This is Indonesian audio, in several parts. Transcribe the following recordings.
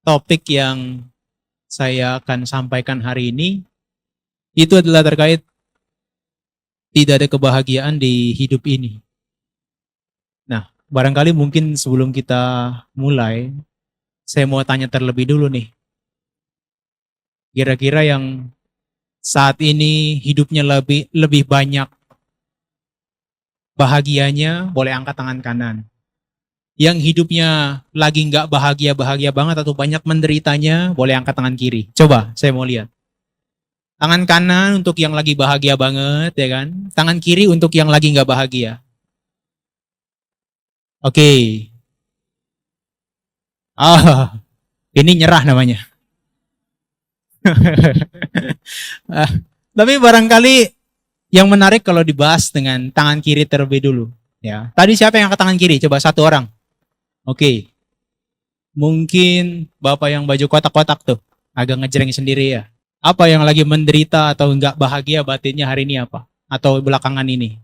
topik yang saya akan sampaikan hari ini itu adalah terkait tidak ada kebahagiaan di hidup ini. Nah, barangkali mungkin sebelum kita mulai, saya mau tanya terlebih dulu nih. Kira-kira yang saat ini hidupnya lebih banyak bahagianya, boleh angkat tangan kanan. Yang hidupnya lagi nggak bahagia-bahagia banget atau banyak menderitanya, boleh angkat tangan kiri. Coba, saya mau lihat. Tangan kanan untuk yang lagi bahagia banget, ya kan? Tangan kiri untuk yang lagi nggak bahagia. Oke. Ah, ini nyerah namanya. Ah, tapi barangkali yang menarik kalau dibahas dengan tangan kiri terlebih dulu. Ya. Tadi siapa yang angkat tangan kiri? Coba satu orang. Oke. Mungkin Bapak yang baju kotak-kotak tuh. Agak ngejreng sendiri ya. Apa yang lagi menderita atau nggak bahagia batinnya hari ini apa? Atau belakangan ini?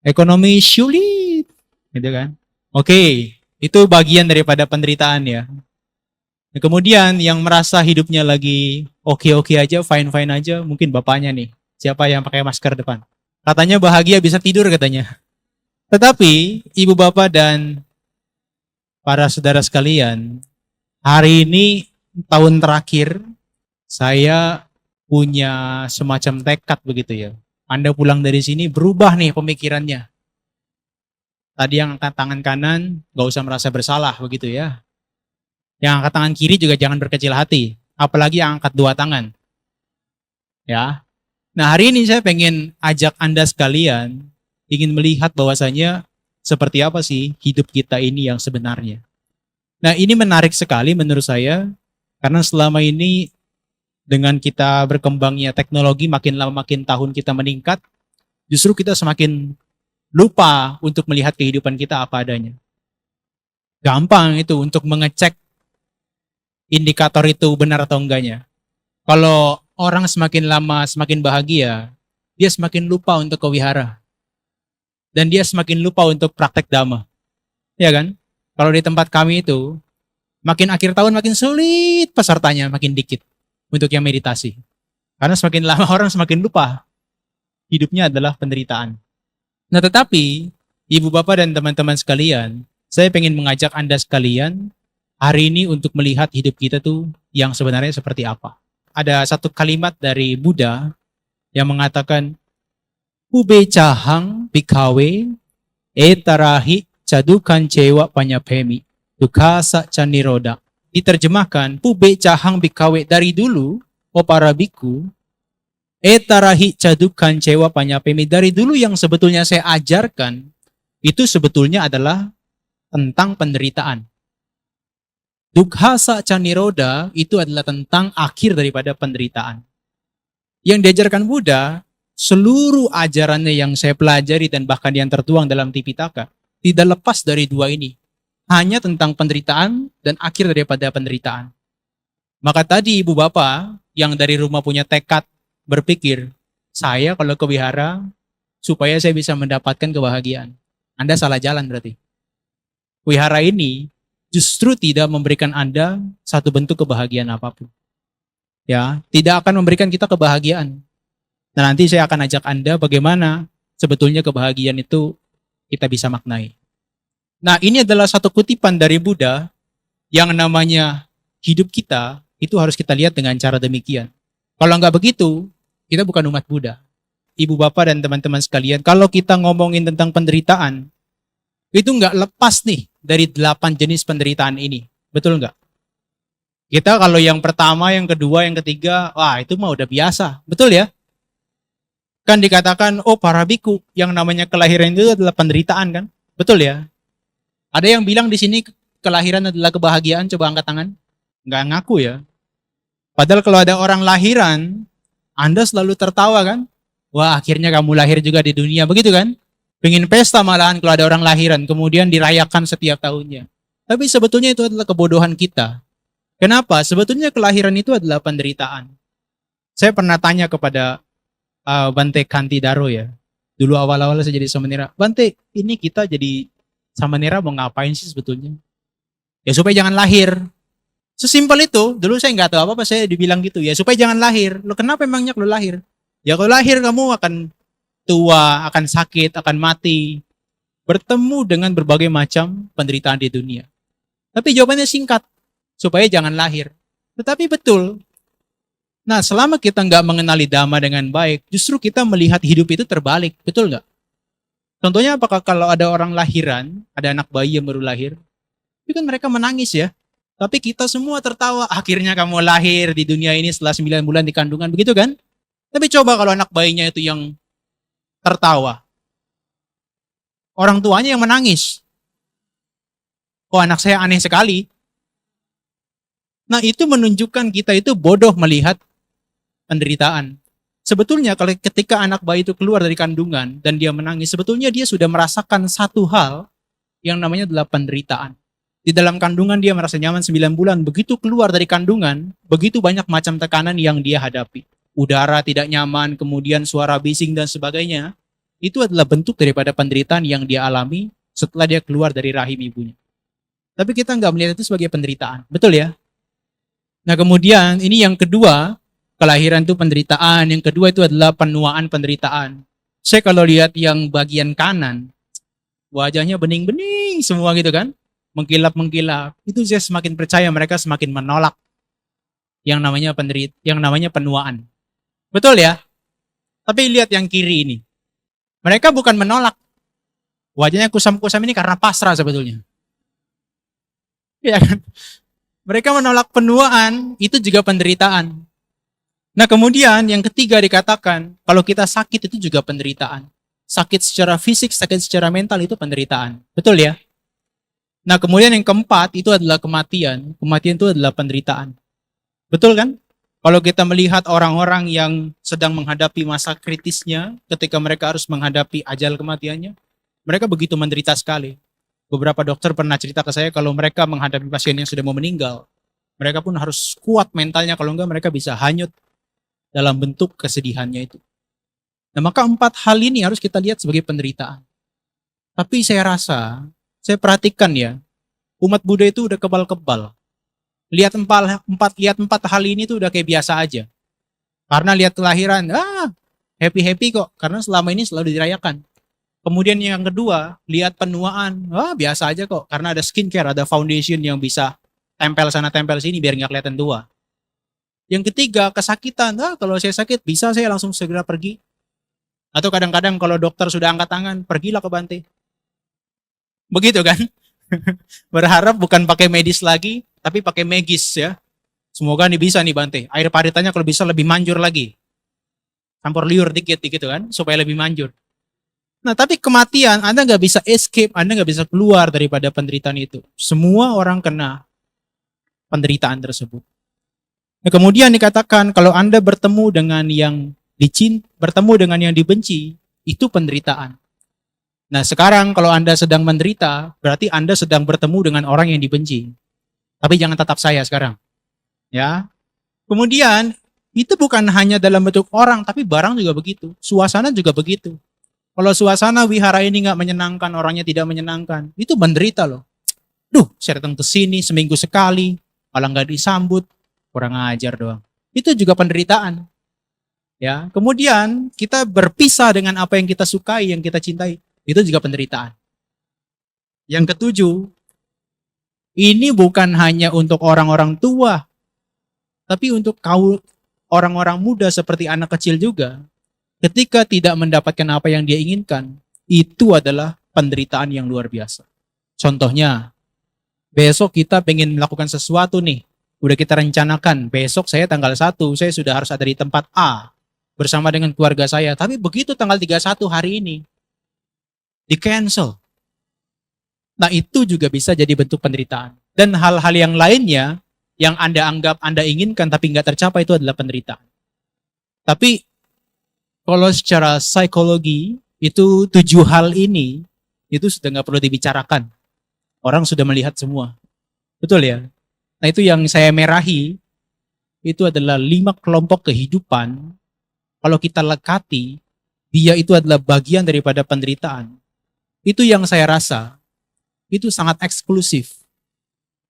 Ekonomi sulit. Gitu kan? Oke. Itu bagian daripada penderitaan ya. Nah, kemudian yang merasa hidupnya lagi oke-oke aja, fine-fine aja, mungkin bapaknya nih. Siapa yang pakai masker depan? Katanya bahagia bisa tidur katanya. Tetapi ibu bapak dan para saudara sekalian, hari ini tahun terakhir saya punya semacam tekad begitu ya. Anda pulang dari sini berubah nih pemikirannya. Tadi yang angkat tangan kanan gak usah merasa bersalah begitu ya. Yang angkat tangan kiri juga jangan berkecil hati. Apalagi yang angkat dua tangan. Ya. Nah hari ini saya pengen ajak Anda sekalian ingin melihat bahwasanya seperti apa sih hidup kita ini yang sebenarnya. Nah ini menarik sekali menurut saya karena selama ini dengan kita berkembangnya teknologi makin lama makin tahun kita meningkat, justru kita semakin lupa untuk melihat kehidupan kita apa adanya. Gampang itu untuk mengecek indikator itu benar atau enggaknya. Kalau orang semakin lama semakin bahagia, dia semakin lupa untuk ke wihara. Dan dia semakin lupa untuk praktek dhamma. Ya kan? Kalau di tempat kami itu, makin akhir tahun makin sulit pesertanya, makin dikit untuk yang meditasi. Karena semakin lama orang semakin lupa. Hidupnya adalah penderitaan. Nah tetapi, ibu bapak dan teman-teman sekalian, saya ingin mengajak Anda sekalian hari ini untuk melihat hidup kita tuh yang sebenarnya seperti apa. Ada satu kalimat dari Buddha yang mengatakan, Ube cahang bikawe etarahi cadukan cewa panyapemi dukasa caniroda. Diterjemahkan, Pube cahang bikawe dari dulu, o para biku, etarahi cadukan cewa panyapemi. Dari dulu yang sebetulnya saya ajarkan, itu sebetulnya adalah tentang penderitaan. Dukhasa caniroda itu adalah tentang akhir daripada penderitaan. Yang diajarkan Buddha, seluruh ajarannya yang saya pelajari dan bahkan yang tertuang dalam Tipitaka, tidak lepas dari dua ini. Hanya tentang penderitaan dan akhir daripada penderitaan. Maka tadi ibu bapak yang dari rumah punya tekad berpikir, saya kalau ke wihara supaya saya bisa mendapatkan kebahagiaan. Anda salah jalan berarti. Wihara ini justru tidak memberikan Anda satu bentuk kebahagiaan apapun. Ya, tidak akan memberikan kita kebahagiaan. Nah, nanti saya akan ajak Anda bagaimana sebetulnya kebahagiaan itu kita bisa maknai. Nah, ini adalah satu kutipan dari Buddha yang namanya hidup kita itu harus kita lihat dengan cara demikian. Kalau nggak begitu, kita bukan umat Buddha. Ibu bapak dan teman-teman sekalian, kalau kita ngomongin tentang penderitaan, itu nggak lepas nih dari 8 jenis penderitaan ini. Betul nggak? Kita kalau yang pertama, yang kedua, yang ketiga, wah itu mah udah biasa. Betul ya? Kan dikatakan, oh para biku, yang namanya kelahiran itu adalah penderitaan kan? Betul ya? Ada yang bilang di sini kelahiran adalah kebahagiaan, coba angkat tangan. Nggak ngaku ya. Padahal kalau ada orang lahiran, Anda selalu tertawa kan? Wah akhirnya kamu lahir juga di dunia, begitu kan? Pengen pesta malahan kalau ada orang lahiran, kemudian dirayakan setiap tahunnya. Tapi sebetulnya itu adalah kebodohan kita. Kenapa? Sebetulnya kelahiran itu adalah penderitaan. Saya pernah tanya kepada Bante Kantidaro ya. Dulu awal-awal saya jadi samanera. Bante, ini kita jadi samanera mau ngapain sih sebetulnya? Ya supaya jangan lahir. Sesimpel itu, dulu saya nggak tahu apa-apa, saya dibilang gitu ya, supaya jangan lahir. Lo kenapa emangnya kalau lahir? Ya kalau lahir kamu akan tua, akan sakit, akan mati, bertemu dengan berbagai macam penderitaan di dunia. Tapi jawabannya singkat, supaya jangan lahir. Tetapi betul, nah selama kita nggak mengenali dhamma dengan baik, justru kita melihat hidup itu terbalik, betul nggak? Contohnya apakah kalau ada orang lahiran, ada anak bayi yang baru lahir, itu kan mereka menangis ya. Tapi kita semua tertawa, akhirnya kamu lahir di dunia ini setelah 9 bulan di kandungan, begitu kan? Tapi coba kalau anak bayinya itu yang tertawa, orang tuanya yang menangis. Oh anak saya aneh sekali. Nah itu menunjukkan kita itu bodoh melihat penderitaan. Sebetulnya kalau ketika anak bayi itu keluar dari kandungan dan dia menangis, sebetulnya dia sudah merasakan satu hal yang namanya adalah penderitaan. Di dalam kandungan dia merasa nyaman 9 bulan, begitu keluar dari kandungan, begitu banyak macam tekanan yang dia hadapi. Udara tidak nyaman, kemudian suara bising dan sebagainya. Itu adalah bentuk daripada penderitaan yang dia alami setelah dia keluar dari rahim ibunya. Tapi kita nggak melihat itu sebagai penderitaan. Betul ya? Nah kemudian ini yang kedua, kelahiran itu penderitaan. Yang kedua itu adalah penuaan penderitaan. Saya kalau lihat yang bagian kanan, wajahnya bening-bening semua gitu kan. Mengkilap-mengkilap. Itu saya semakin percaya mereka semakin menolak yang namanya yang namanya penuaan. Betul ya? Tapi lihat yang kiri ini. Mereka bukan menolak. Wajahnya kusam-kusam ini karena pasrah sebetulnya. Ya kan? Mereka menolak penuaan, itu juga penderitaan. Nah kemudian yang ketiga dikatakan, kalau kita sakit itu juga penderitaan. Sakit secara fisik, sakit secara mental itu penderitaan. Betul ya? Nah kemudian yang keempat itu adalah kematian. Kematian itu adalah penderitaan. Betul kan? Kalau kita melihat orang-orang yang sedang menghadapi masa kritisnya, ketika mereka harus menghadapi ajal kematiannya, mereka begitu menderita sekali. Beberapa dokter pernah cerita ke saya kalau mereka menghadapi pasien yang sudah mau meninggal, mereka pun harus kuat mentalnya, kalau enggak mereka bisa hanyut dalam bentuk kesedihannya itu. Nah maka 4 hal ini harus kita lihat sebagai penderitaan. Tapi saya rasa, saya perhatikan ya, umat Buddha itu udah kebal-kebal. Lihat empat hal ini tuh udah kayak biasa aja. Karena lihat kelahiran, happy-happy kok, karena selama ini selalu dirayakan. Kemudian yang kedua, lihat penuaan. Biasa aja kok. Karena ada skincare, ada foundation yang bisa tempel sana tempel sini biar nggak kelihatan tua. Yang ketiga, kesakitan. Kalau saya sakit, bisa saya langsung segera pergi. Atau kadang-kadang kalau dokter sudah angkat tangan, pergilah ke Bante. Begitu kan? Berharap bukan pakai medis lagi, tapi pakai magis ya. Semoga nih bisa nih Bante. Air paritannya kalau bisa lebih manjur lagi. Campur liur dikit gitu kan, supaya lebih manjur. Nah, tapi kematian, Anda nggak bisa escape, Anda nggak bisa keluar daripada penderitaan itu. Semua orang kena penderitaan tersebut. Nah, kemudian dikatakan, kalau Anda bertemu dengan yang bertemu dengan yang dibenci, itu penderitaan. Nah, sekarang kalau Anda sedang menderita, berarti Anda sedang bertemu dengan orang yang dibenci. Tapi jangan tatap saya sekarang. Ya. Kemudian, itu bukan hanya dalam bentuk orang, tapi barang juga begitu. Suasana juga begitu. Kalau suasana wihara ini nggak menyenangkan, orangnya tidak menyenangkan, itu menderita loh. Saya datang ke sini seminggu sekali, malah nggak disambut, kurang ajar doang. Itu juga penderitaan. Ya, kemudian kita berpisah dengan apa yang kita sukai, yang kita cintai, itu juga penderitaan. Yang ketujuh, ini bukan hanya untuk orang-orang tua, tapi untuk orang-orang muda seperti anak kecil juga. Ketika tidak mendapatkan apa yang dia inginkan, itu adalah penderitaan yang luar biasa. Contohnya, besok kita pengen melakukan sesuatu nih, udah kita rencanakan, besok saya tanggal 1, saya sudah harus ada di tempat A, bersama dengan keluarga saya, tapi begitu tanggal 31 hari ini, di-cancel. Nah itu juga bisa jadi bentuk penderitaan. Dan hal-hal yang lainnya, yang Anda anggap Anda inginkan tapi nggak tercapai, itu adalah penderitaan. Tapi kalau secara psikologi, itu 7 hal ini, itu sudah nggak perlu dibicarakan. Orang sudah melihat semua. Betul ya? Nah itu yang saya merahi, itu adalah 5 kelompok kehidupan. Kalau kita lekati, dia itu adalah bagian daripada penderitaan. Itu yang saya rasa, itu sangat eksklusif.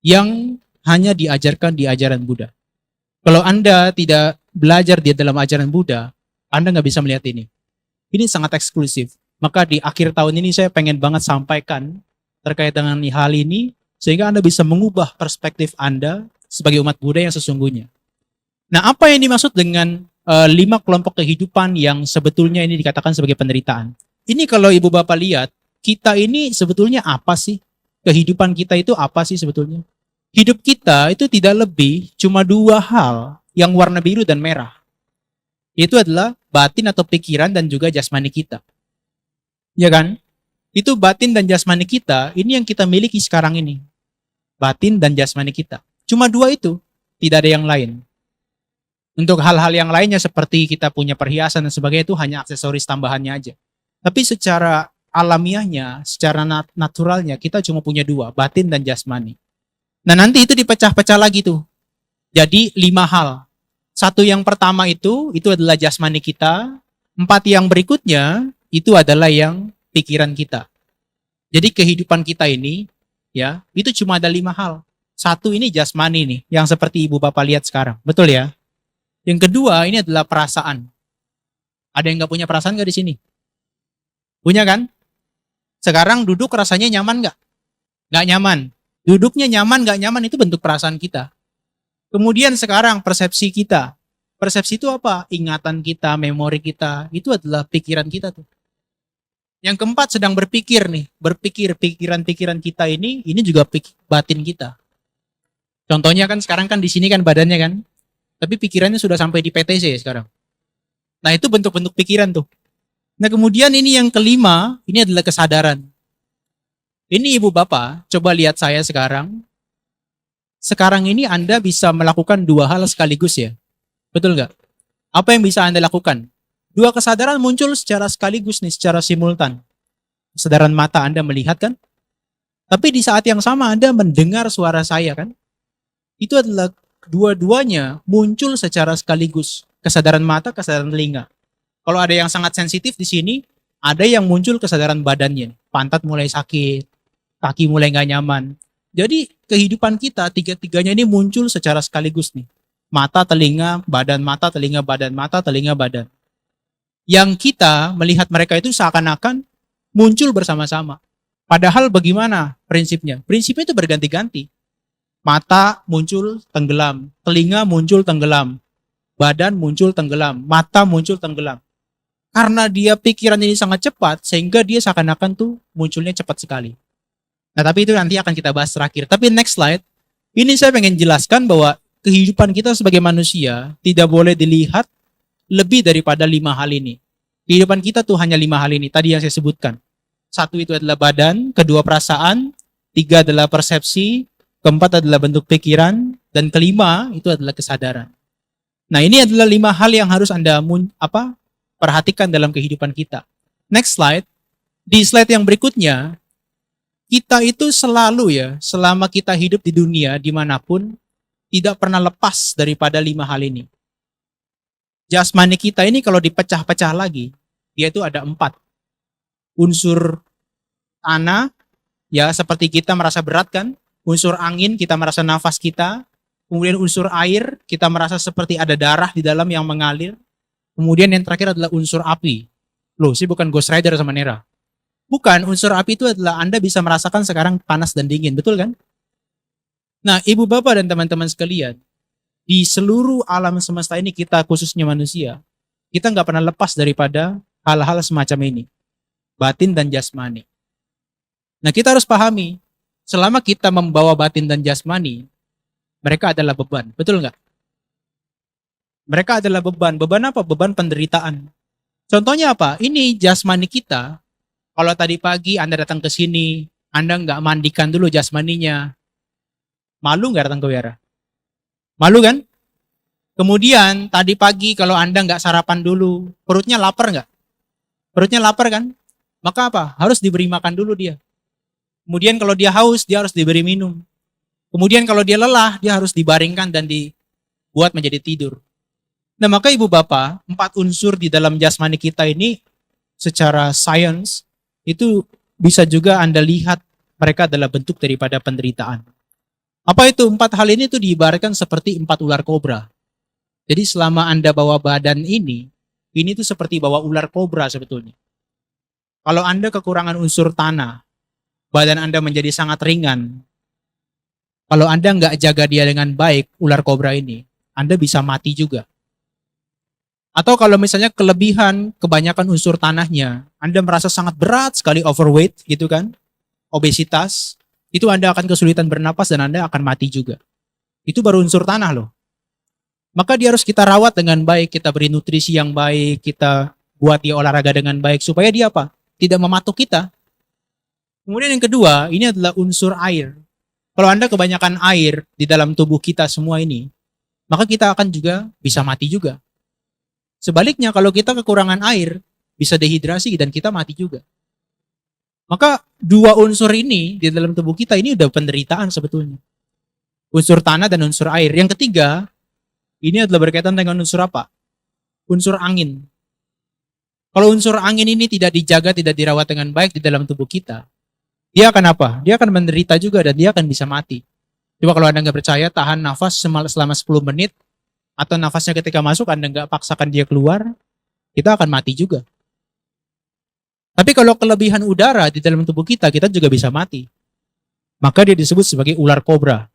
Yang hanya diajarkan di ajaran Buddha. Kalau Anda tidak belajar di dalam ajaran Buddha, Anda nggak bisa melihat ini. Ini sangat eksklusif. Maka di akhir tahun ini saya pengen banget sampaikan terkait dengan hal ini, sehingga Anda bisa mengubah perspektif Anda sebagai umat Buddha yang sesungguhnya. Nah, apa yang dimaksud dengan 5 kelompok kehidupan yang sebetulnya ini dikatakan sebagai penderitaan? Ini kalau Ibu Bapak lihat, kita ini sebetulnya apa sih? Kehidupan kita itu apa sih sebetulnya? Hidup kita itu tidak lebih cuma 2 hal yang warna biru dan merah. Itu adalah batin atau pikiran dan juga jasmani kita. Ya kan? Itu batin dan jasmani kita, ini yang kita miliki sekarang ini. Batin dan jasmani kita. Cuma 2 itu, tidak ada yang lain. Untuk hal-hal yang lainnya seperti kita punya perhiasan dan sebagainya itu hanya aksesoris tambahannya aja. Tapi secara alamiahnya, secara naturalnya kita cuma punya 2, batin dan jasmani. Nah nanti itu dipecah-pecah lagi tuh. Jadi 5 hal. 1 yang pertama itu adalah jasmani kita. 4 yang berikutnya itu adalah yang pikiran kita. Jadi kehidupan kita ini ya, itu cuma ada 5 hal. 1 ini jasmani nih, yang seperti Ibu Bapak lihat sekarang. Betul ya? Yang kedua ini adalah perasaan. Ada yang nggak punya perasaan nggak di sini? Punya kan? Sekarang duduk rasanya nyaman nggak? Nggak nyaman. Duduknya nyaman nggak nyaman itu bentuk perasaan kita. Kemudian sekarang persepsi kita. Persepsi itu apa? Ingatan kita, memori kita. Itu adalah pikiran kita tuh. Yang keempat sedang berpikir nih. Berpikir, pikiran-pikiran kita ini juga batin kita. Contohnya kan sekarang kan di sini kan badannya kan. Tapi pikirannya sudah sampai di PTC sekarang. Nah itu bentuk-bentuk pikiran tuh. Nah kemudian ini yang kelima, ini adalah kesadaran. Ini Ibu Bapak, coba lihat saya sekarang. Sekarang ini Anda bisa melakukan 2 hal sekaligus ya. Betul nggak? Apa yang bisa Anda lakukan? 2 kesadaran muncul secara sekaligus nih, secara simultan. Kesadaran mata Anda melihat kan? Tapi di saat yang sama Anda mendengar suara saya kan? Itu adalah dua-duanya muncul secara sekaligus. Kesadaran mata, kesadaran telinga. Kalau ada yang sangat sensitif di sini, ada yang muncul kesadaran badannya. Pantat mulai sakit, kaki mulai nggak nyaman. Jadi kehidupan kita, 3-tiganya ini muncul secara sekaligus nih. Mata, telinga, badan, mata, telinga, badan, mata, telinga, badan. Yang kita melihat mereka itu seakan-akan muncul bersama-sama. Padahal bagaimana prinsipnya? Prinsipnya itu berganti-ganti. Mata muncul tenggelam, telinga muncul tenggelam, badan muncul tenggelam, mata muncul tenggelam. Karena dia pikiran ini sangat cepat, sehingga dia seakan-akan tuh munculnya cepat sekali. Nah tapi itu nanti akan kita bahas terakhir. Tapi next slide, ini saya pengen jelaskan bahwa kehidupan kita sebagai manusia tidak boleh dilihat lebih daripada 5 hal ini. Kehidupan kita tuh hanya 5 hal ini, tadi yang saya sebutkan. 1 itu adalah badan, 2 perasaan, 3 adalah persepsi, 4 adalah bentuk pikiran, dan 5 itu adalah kesadaran. Nah ini adalah 5 hal yang harus Anda perhatikan dalam kehidupan kita. Next slide. Di slide yang berikutnya, kita itu selalu ya, selama kita hidup di dunia dimanapun, tidak pernah lepas daripada 5 hal ini. Jasmani kita ini kalau dipecah-pecah lagi, dia itu ada 4. Unsur tanah, ya seperti kita merasa berat kan. Unsur angin, kita merasa nafas kita. Kemudian unsur air, kita merasa seperti ada darah di dalam yang mengalir. Kemudian yang terakhir adalah unsur api. Loh, sih bukan Ghost Rider sama Nera. Bukan, unsur api itu adalah Anda bisa merasakan sekarang panas dan dingin, betul kan? Nah, Ibu Bapak dan teman-teman sekalian, di seluruh alam semesta ini kita khususnya manusia, kita nggak pernah lepas daripada hal-hal semacam ini. Batin dan jasmani. Nah, kita harus pahami, selama kita membawa batin dan jasmani, mereka adalah beban, betul nggak? Mereka adalah beban. Beban apa? Beban penderitaan. Contohnya apa? Ini jasmani kita. Kalau tadi pagi Anda datang ke sini, Anda nggak mandikan dulu jasmaninya. Malu nggak datang ke wihara? Malu kan? Kemudian tadi pagi kalau Anda nggak sarapan dulu, perutnya lapar nggak? Perutnya lapar kan? Maka apa? Harus diberi makan dulu dia. Kemudian kalau dia haus, dia harus diberi minum. Kemudian kalau dia lelah, dia harus dibaringkan dan dibuat menjadi tidur. Nah maka Ibu Bapak, 4 unsur di dalam jasmani kita ini secara sains itu bisa juga Anda lihat mereka adalah bentuk daripada penderitaan. Apa itu? 4 hal ini tuh diibaratkan seperti 4 ular kobra. Jadi selama Anda bawa badan ini tuh seperti bawa ular kobra sebetulnya. Kalau Anda kekurangan unsur tanah, badan Anda menjadi sangat ringan. Kalau Anda nggak jaga dia dengan baik, ular kobra ini, Anda bisa mati juga. Atau kalau misalnya kelebihan, kebanyakan unsur tanahnya, Anda merasa sangat berat sekali, overweight gitu kan, obesitas, itu Anda akan kesulitan bernapas dan Anda akan mati juga. Itu baru unsur tanah loh. Maka dia harus kita rawat dengan baik, kita beri nutrisi yang baik, kita buat dia olahraga dengan baik, supaya dia apa? Tidak mematuk kita. Kemudian yang kedua, ini adalah unsur air. Kalau Anda kebanyakan air di dalam tubuh kita semua ini, maka kita akan juga bisa mati juga. Sebaliknya, kalau kita kekurangan air, bisa dehidrasi dan kita mati juga. Maka 2 unsur ini di dalam tubuh kita ini udah penderitaan sebetulnya. Unsur tanah dan unsur air. Yang ketiga, ini adalah berkaitan dengan unsur apa? Unsur angin. Kalau unsur angin ini tidak dijaga, tidak dirawat dengan baik di dalam tubuh kita, dia akan apa? Dia akan menderita juga dan dia akan bisa mati. Coba kalau Anda nggak percaya, tahan nafas selama 10 menit, atau nafasnya ketika masuk Anda nggak paksakan dia keluar, kita akan mati juga. Tapi kalau kelebihan udara di dalam tubuh kita juga bisa mati. Maka dia disebut sebagai ular kobra.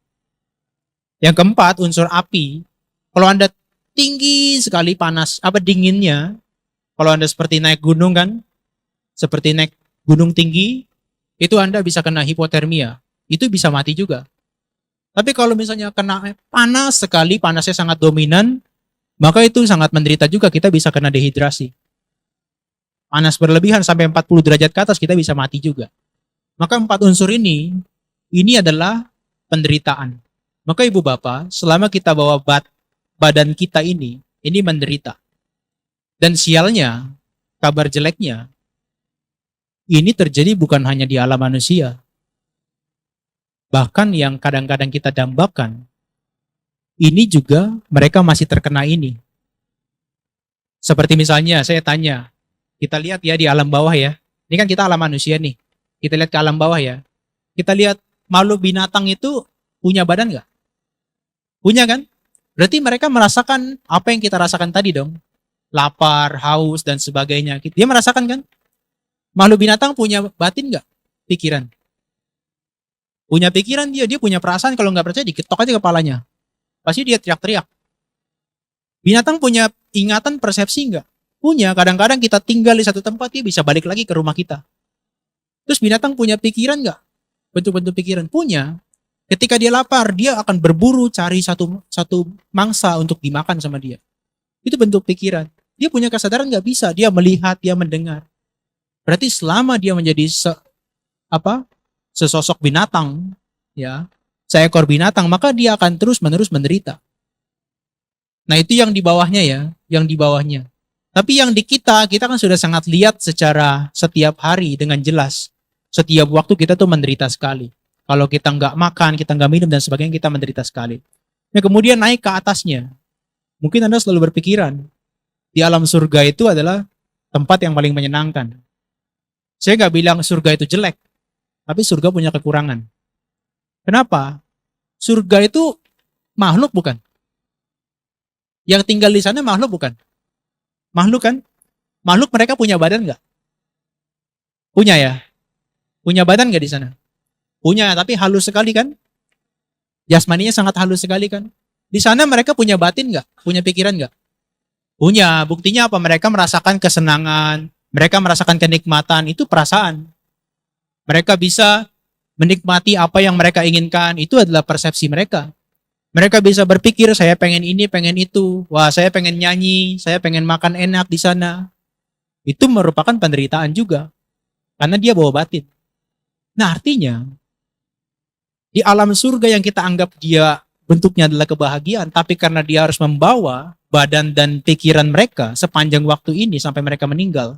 Yang keempat, unsur api. Kalau Anda tinggi sekali panas, dinginnya, kalau Anda seperti naik gunung kan, seperti naik gunung tinggi, itu Anda bisa kena hipotermia. Itu bisa mati juga. Tapi kalau misalnya kena panas sekali, panasnya sangat dominan, maka itu sangat menderita juga, kita bisa kena dehidrasi. Panas berlebihan sampai 40 derajat ke atas, kita bisa mati juga. Maka 4 unsur ini adalah penderitaan. Maka ibu bapak, selama kita bawa badan kita ini menderita. Dan sialnya, kabar jeleknya, ini terjadi bukan hanya di alam manusia. Bahkan yang kadang-kadang kita dambakan, ini juga mereka masih terkena ini. Seperti misalnya saya tanya, kita lihat ya di alam bawah ya. Ini kan kita alam manusia nih. Kita lihat ke alam bawah ya. Kita lihat makhluk binatang itu punya badan nggak? Punya kan? Berarti mereka merasakan apa yang kita rasakan tadi dong. Lapar, haus, dan sebagainya. Dia merasakan kan? Makhluk binatang punya batin nggak? Pikiran. Punya pikiran dia punya perasaan, kalau nggak percaya diketok aja kepalanya. Pasti dia teriak-teriak. Binatang punya ingatan, persepsi nggak? Punya. Kadang-kadang kita tinggal di satu tempat, dia bisa balik lagi ke rumah kita. Terus binatang punya pikiran nggak? Bentuk-bentuk pikiran. Punya. Ketika dia lapar, dia akan berburu cari satu mangsa untuk dimakan sama dia. Itu bentuk pikiran. Dia punya kesadaran nggak? Bisa. Dia melihat, dia mendengar. Berarti selama dia menjadi sesosok binatang, ya, seekor binatang, maka dia akan terus-menerus menderita. Nah, itu yang di bawahnya ya, yang di bawahnya. Tapi yang di kita kan sudah sangat lihat secara setiap hari dengan jelas. Setiap waktu kita tuh menderita sekali. Kalau kita nggak makan, kita nggak minum dan sebagainya, kita menderita sekali. Nah, kemudian naik ke atasnya. Mungkin Anda selalu berpikiran, di alam surga itu adalah tempat yang paling menyenangkan. Saya nggak bilang surga itu jelek, tapi surga punya kekurangan. Kenapa? Surga itu makhluk bukan? Yang tinggal di sana makhluk bukan? Makhluk kan? Makhluk mereka punya badan nggak? Punya ya? Punya badan nggak di sana? Punya, tapi halus sekali kan? Jasmaninya sangat halus sekali kan? Di sana mereka punya batin nggak? Punya pikiran nggak? Punya. Buktinya apa? Mereka merasakan kesenangan, mereka merasakan kenikmatan, itu perasaan. Mereka bisa menikmati apa yang mereka inginkan, itu adalah persepsi mereka. Mereka bisa berpikir, saya pengen ini, pengen itu. Wah, saya pengen nyanyi, saya pengen makan enak di sana. Itu merupakan penderitaan juga. Karena dia bawa batin. Nah, artinya, di alam surga yang kita anggap dia bentuknya adalah kebahagiaan, tapi karena dia harus membawa badan dan pikiran mereka sepanjang waktu ini sampai mereka meninggal,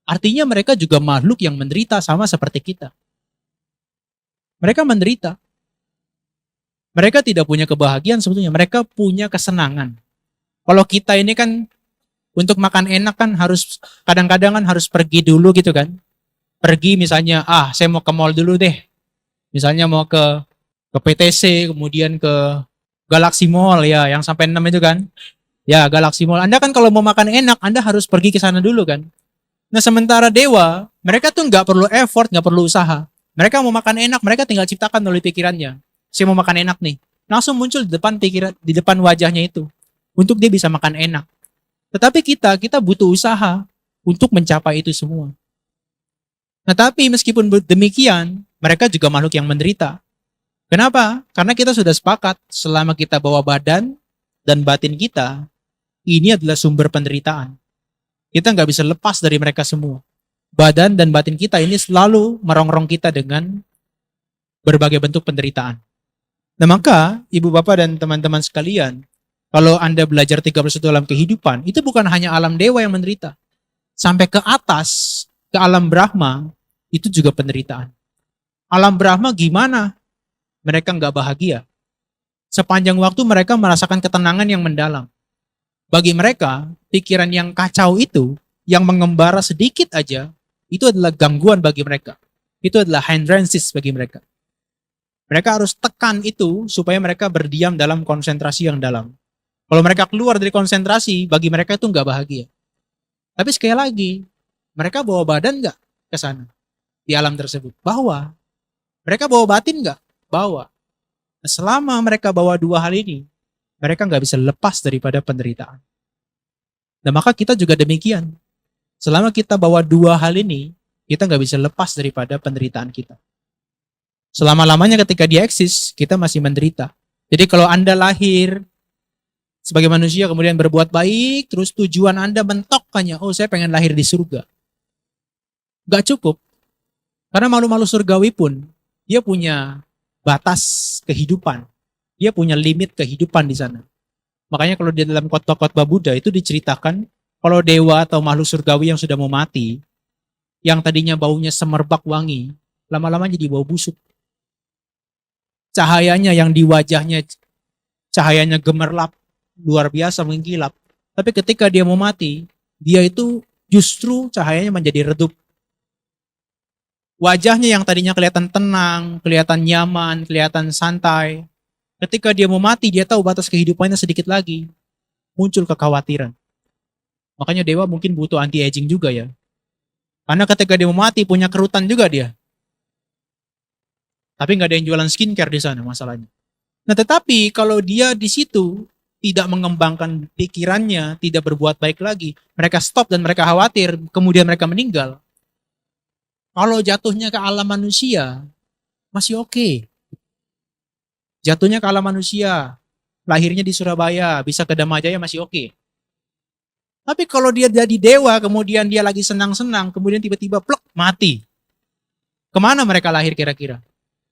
artinya mereka juga makhluk yang menderita sama seperti kita. Mereka menderita. Mereka tidak punya kebahagiaan sebetulnya. Mereka punya kesenangan. Kalau kita ini kan untuk makan enak kan harus kadang-kadang kan harus pergi dulu gitu kan. Pergi misalnya, saya mau ke mall dulu deh. Misalnya mau ke ke PTC, kemudian ke Galaxy Mall ya, yang sampai 6 itu kan. Ya, Galaxy Mall. Anda kan kalau mau makan enak, Anda harus pergi ke sana dulu kan. Nah, sementara dewa, mereka tuh nggak perlu effort, nggak perlu usaha. Mereka mau makan enak, mereka tinggal ciptakan oleh pikirannya. Saya mau makan enak nih. Langsung muncul di depan pikiran, di depan wajahnya itu. Untuk dia bisa makan enak. Tetapi kita butuh usaha untuk mencapai itu semua. Nah, tapi meskipun demikian, mereka juga makhluk yang menderita. Kenapa? Karena kita sudah sepakat selama kita bawa badan dan batin kita, ini adalah sumber penderitaan. Kita nggak bisa lepas dari mereka semua. Badan dan batin kita ini selalu merongrong kita dengan berbagai bentuk penderitaan. Nah maka, ibu bapak dan teman-teman sekalian, kalau Anda belajar 31 alam kehidupan, itu bukan hanya alam dewa yang menderita. Sampai ke atas, ke alam Brahma, itu juga penderitaan. Alam Brahma gimana? Mereka nggak bahagia. Sepanjang waktu mereka merasakan ketenangan yang mendalam. Bagi mereka, pikiran yang kacau itu, yang mengembara sedikit aja, itu adalah gangguan bagi mereka. Itu adalah hindrances bagi mereka. Mereka harus tekan itu supaya mereka berdiam dalam konsentrasi yang dalam. Kalau mereka keluar dari konsentrasi, bagi mereka itu nggak bahagia. Tapi sekali lagi, mereka bawa badan nggak ke sana di alam tersebut? Bawa. Mereka bawa batin nggak? Bawa. Nah, selama mereka bawa dua hal ini, mereka nggak bisa lepas daripada penderitaan. Dan maka kita juga demikian. Selama kita bawa dua hal ini, kita nggak bisa lepas daripada penderitaan kita. Selama-lamanya ketika dia eksis, kita masih menderita. Jadi kalau Anda lahir sebagai manusia kemudian berbuat baik, terus tujuan Anda mentok hanya, oh saya pengen lahir di surga. Gak cukup. Karena malu-malu surgawi pun, dia punya batas kehidupan. Dia punya limit kehidupan di sana. Makanya kalau di dalam khotbah Buddha itu diceritakan, kalau dewa atau makhluk surgawi yang sudah mau mati, yang tadinya baunya semerbak wangi, lama-lama jadi bau busuk. Cahayanya yang di wajahnya, cahayanya gemerlap, luar biasa mengkilap. Tapi ketika dia mau mati, dia itu justru cahayanya menjadi redup. Wajahnya yang tadinya kelihatan tenang, kelihatan nyaman, kelihatan santai. Ketika dia mau mati, dia tahu batas kehidupannya sedikit lagi. Muncul kekhawatiran. Makanya dewa mungkin butuh anti-aging juga ya. Karena ketika dia mau mati, punya kerutan juga dia. Tapi nggak ada yang jualan skincare di sana masalahnya. Nah tetapi kalau dia di situ tidak mengembangkan pikirannya, tidak berbuat baik lagi, mereka stop dan mereka khawatir, kemudian mereka meninggal. Kalau jatuhnya ke alam manusia, masih oke. Jatuhnya ke alam manusia, lahirnya di Surabaya, bisa ke Damajaya masih oke. Tapi kalau dia jadi dewa, kemudian dia lagi senang-senang, kemudian tiba-tiba plek, mati. Kemana mereka lahir kira-kira?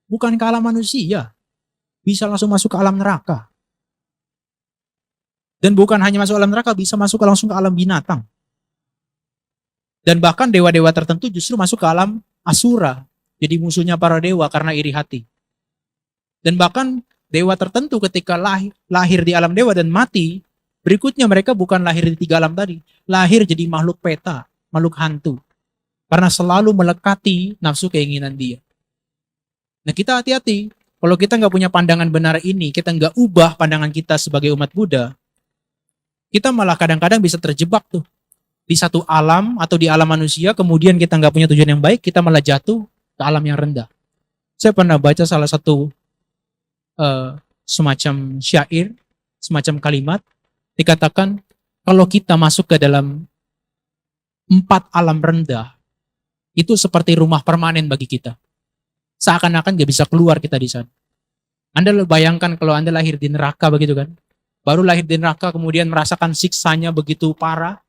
Bukan ke alam manusia. Bisa langsung masuk ke alam neraka. Dan bukan hanya masuk alam neraka, bisa masuk langsung ke alam binatang. Dan bahkan dewa-dewa tertentu justru masuk ke alam asura. Jadi musuhnya para dewa karena iri hati. Dan bahkan dewa tertentu ketika lahir di alam dewa dan mati, berikutnya mereka bukan lahir di 3 alam tadi. Lahir jadi makhluk peta, makhluk hantu. Karena selalu melekati nafsu keinginan dia. Nah kita hati-hati. Kalau kita nggak punya pandangan benar ini, kita nggak ubah pandangan kita sebagai umat Buddha, kita malah kadang-kadang bisa terjebak tuh. Di satu alam atau di alam manusia, kemudian kita nggak punya tujuan yang baik, kita malah jatuh ke alam yang rendah. Saya pernah baca salah satu semacam syair, semacam kalimat, dikatakan kalau kita masuk ke dalam 4 alam rendah, itu seperti rumah permanen bagi kita. Seakan-akan gak bisa keluar kita di sana. Anda bayangkan kalau Anda lahir di neraka begitu kan. Baru lahir di neraka kemudian merasakan siksanya begitu parah.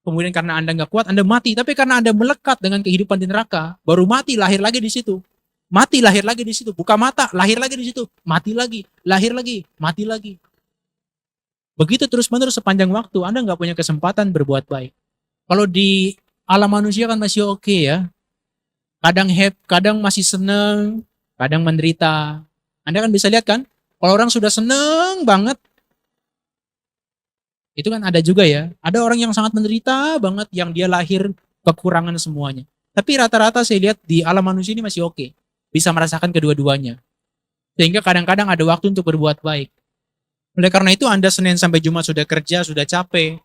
Kemudian karena Anda gak kuat, Anda mati. Tapi karena Anda melekat dengan kehidupan di neraka, baru mati, lahir lagi di situ. Mati, lahir lagi di situ. Buka mata, lahir lagi di situ. Mati lagi, lahir lagi, mati lagi. Begitu terus-menerus sepanjang waktu, Anda gak punya kesempatan berbuat baik. Kalau di alam manusia kan masih oke ya. Kadang masih seneng, kadang menderita. Anda kan bisa lihat kan, kalau orang sudah seneng banget, itu kan ada juga ya. Ada orang yang sangat menderita banget, yang dia lahir kekurangan semuanya. Tapi rata-rata saya lihat di alam manusia ini masih oke. Bisa merasakan kedua-duanya. Sehingga kadang-kadang ada waktu untuk berbuat baik. Oleh karena itu Anda Senin sampai Jumat sudah kerja, sudah capek.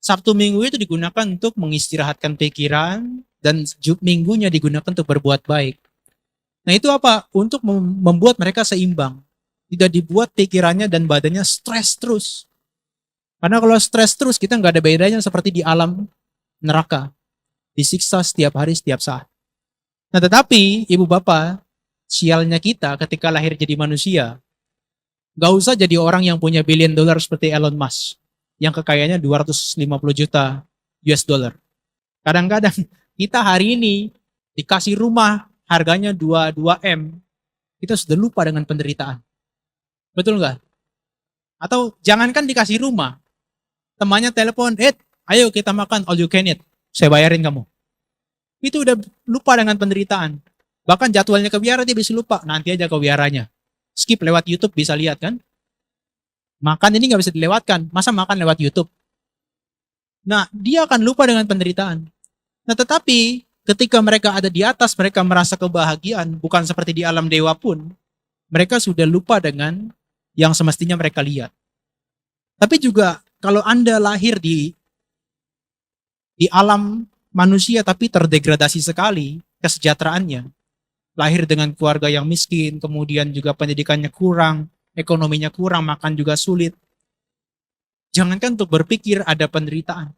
Sabtu Minggu itu digunakan untuk mengistirahatkan pikiran, dan Minggunya digunakan untuk berbuat baik. Nah itu apa? Untuk membuat mereka seimbang. Tidak dibuat pikirannya dan badannya stres terus. Karena kalau stres terus, kita nggak ada bedanya seperti di alam neraka. Disiksa setiap hari, setiap saat. Nah tetapi, ibu bapak, sialnya kita ketika lahir jadi manusia, gak usah jadi orang yang punya billion dollar seperti Elon Musk, yang kekayaannya 250 juta US dollar. Kadang-kadang kita hari ini dikasih rumah harganya 2 M, kita sudah lupa dengan penderitaan. Betul nggak? Atau jangankan dikasih rumah, temannya telepon, ayo kita makan all you can eat, saya bayarin kamu. Itu udah lupa dengan penderitaan. Bahkan jadwalnya ke biara dia bisa lupa, nanti aja ke biaranya. Skip lewat YouTube bisa lihat kan. Makan ini nggak bisa dilewatkan, masa makan lewat YouTube? Nah, dia akan lupa dengan penderitaan. Nah, tetapi ketika mereka ada di atas, mereka merasa kebahagiaan, bukan seperti di alam dewa pun. Mereka sudah lupa dengan yang semestinya mereka lihat. Tapi juga kalau Anda lahir di alam manusia tapi terdegradasi sekali kesejahteraannya, lahir dengan keluarga yang miskin, kemudian juga pendidikannya kurang, ekonominya kurang, makan juga sulit. Jangankan untuk berpikir ada penderitaan.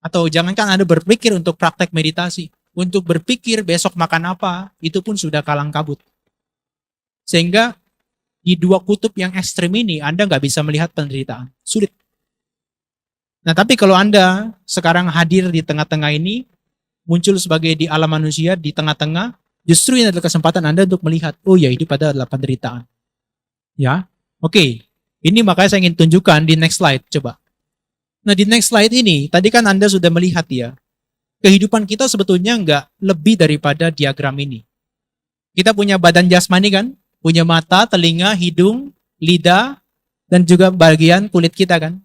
Atau jangankan Anda berpikir untuk praktek meditasi. Untuk berpikir besok makan apa, itu pun sudah kalang kabut. Sehingga di dua kutub yang ekstrim ini, Anda nggak bisa melihat penderitaan. Sulit. Nah tapi kalau Anda sekarang hadir di tengah-tengah ini, muncul sebagai di alam manusia, di tengah-tengah, justru ini adalah kesempatan Anda untuk melihat, oh ya hidup adalah penderitaan. Ya, oke. Ini makanya saya ingin tunjukkan di next slide, coba. Nah di next slide ini, tadi kan Anda sudah melihat ya, kehidupan kita sebetulnya nggak lebih daripada diagram ini. Kita punya badan jasmani kan, punya mata, telinga, hidung, lidah, dan juga bagian kulit kita kan.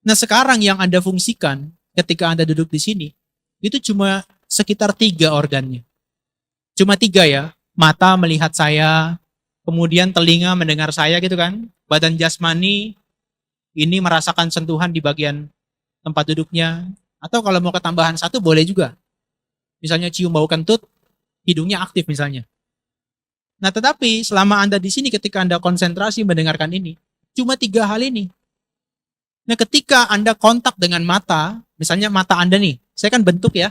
Nah sekarang yang Anda fungsikan ketika Anda duduk di sini, itu cuma sekitar 3 organnya. Cuma 3 ya, mata melihat saya, kemudian telinga mendengar saya gitu kan, badan jasmani ini merasakan sentuhan di bagian tempat duduknya, atau kalau mau ketambahan 1 boleh juga. Misalnya cium bau kentut, hidungnya aktif misalnya. Nah tetapi selama Anda di sini ketika Anda konsentrasi mendengarkan ini, cuma 3 hal ini. Nah ketika Anda kontak dengan mata, misalnya mata Anda nih, saya kan bentuk ya,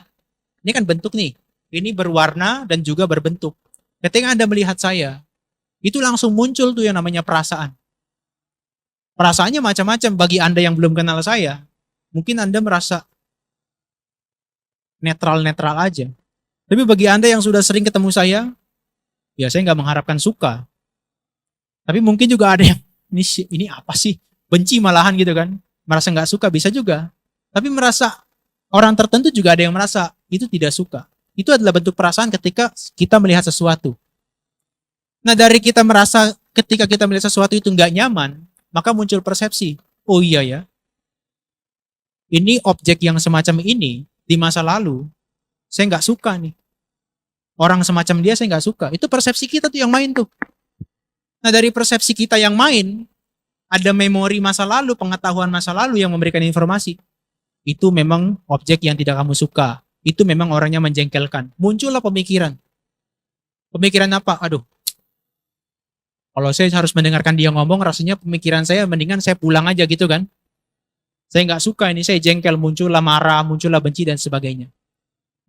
ini kan bentuk nih, ini berwarna dan juga berbentuk. Ketika Anda melihat saya, itu langsung muncul tuh yang namanya perasaan. Perasaannya macam-macam. Bagi Anda yang belum kenal saya, mungkin Anda merasa netral-netral aja. Tapi bagi Anda yang sudah sering ketemu saya, ya saya nggak mengharapkan suka. Tapi mungkin juga ada yang, ini apa sih? Benci malahan gitu kan. Merasa nggak suka bisa juga. Tapi merasa, orang tertentu juga ada yang merasa itu tidak suka. Itu adalah bentuk perasaan ketika kita melihat sesuatu. Nah dari kita merasa ketika kita melihat sesuatu itu nggak nyaman, maka muncul persepsi. Oh iya ya, ini objek yang semacam ini di masa lalu saya nggak suka nih. Orang semacam dia saya nggak suka. Itu persepsi kita tuh yang main tuh. Nah dari persepsi kita yang main, ada memori masa lalu, pengetahuan masa lalu yang memberikan informasi. Itu memang objek yang tidak kamu suka. Itu memang orangnya menjengkelkan. Muncullah pemikiran. Pemikiran apa? Aduh, kalau saya harus mendengarkan dia ngomong, rasanya pemikiran saya mendingan saya pulang aja gitu kan. Saya nggak suka ini, saya jengkel, muncullah marah, muncullah benci dan sebagainya.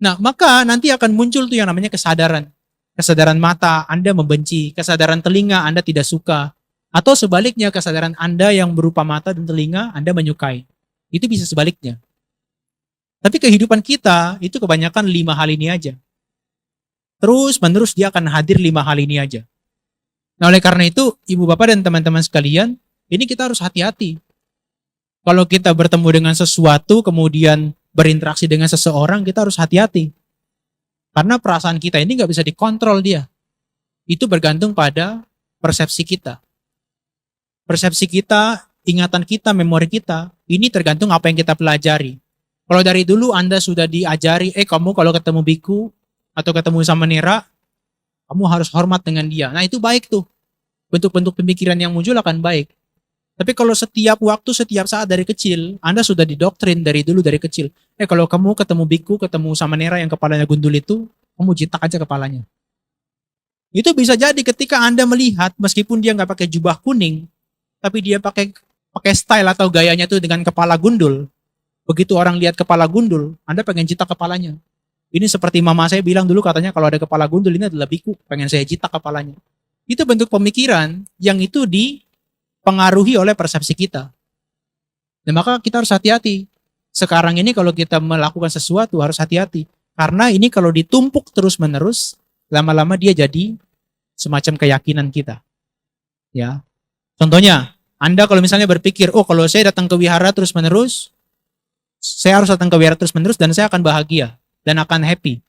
Nah, maka nanti akan muncul tuh yang namanya kesadaran. Kesadaran mata, Anda membenci. Kesadaran telinga, Anda tidak suka. Atau sebaliknya, kesadaran Anda yang berupa mata dan telinga, Anda menyukai. Itu bisa sebaliknya. Tapi kehidupan kita, itu kebanyakan 5 hal ini aja. Terus menerus dia akan hadir 5 hal ini aja. Nah oleh karena itu, ibu bapak dan teman-teman sekalian, ini kita harus hati-hati. Kalau kita bertemu dengan sesuatu, kemudian berinteraksi dengan seseorang, kita harus hati-hati. Karena perasaan kita ini nggak bisa dikontrol dia. Itu bergantung pada persepsi kita. Persepsi kita, ingatan kita, memori kita, ini tergantung apa yang kita pelajari. Kalau dari dulu Anda sudah diajari, kamu kalau ketemu biku, atau ketemu sama nera, kamu harus hormat dengan dia. Nah itu baik tuh. bentuk-bentuk pemikiran yang muncul akan baik. Tapi kalau setiap waktu, setiap saat dari kecil, Anda sudah didoktrin dari dulu, dari kecil. Kalau kamu ketemu biku, ketemu samanera yang kepalanya gundul itu, kamu jitak aja kepalanya. Itu bisa jadi ketika Anda melihat, meskipun dia nggak pakai jubah kuning, tapi dia pakai style atau gayanya itu dengan kepala gundul. Begitu orang lihat kepala gundul, Anda pengen jitak kepalanya. Ini seperti mama saya bilang dulu, katanya kalau ada kepala gundul ini adalah biku, pengen saya jitak kepalanya. Itu bentuk pemikiran yang itu dipengaruhi oleh persepsi kita. Dan maka kita harus hati-hati. Sekarang ini kalau kita melakukan sesuatu harus hati-hati. Karena ini kalau ditumpuk terus-menerus, lama-lama dia jadi semacam keyakinan kita. Ya. Contohnya, Anda kalau misalnya berpikir, oh kalau saya datang ke wihara terus-menerus, saya harus datang ke wihara terus-menerus dan saya akan bahagia dan akan happy.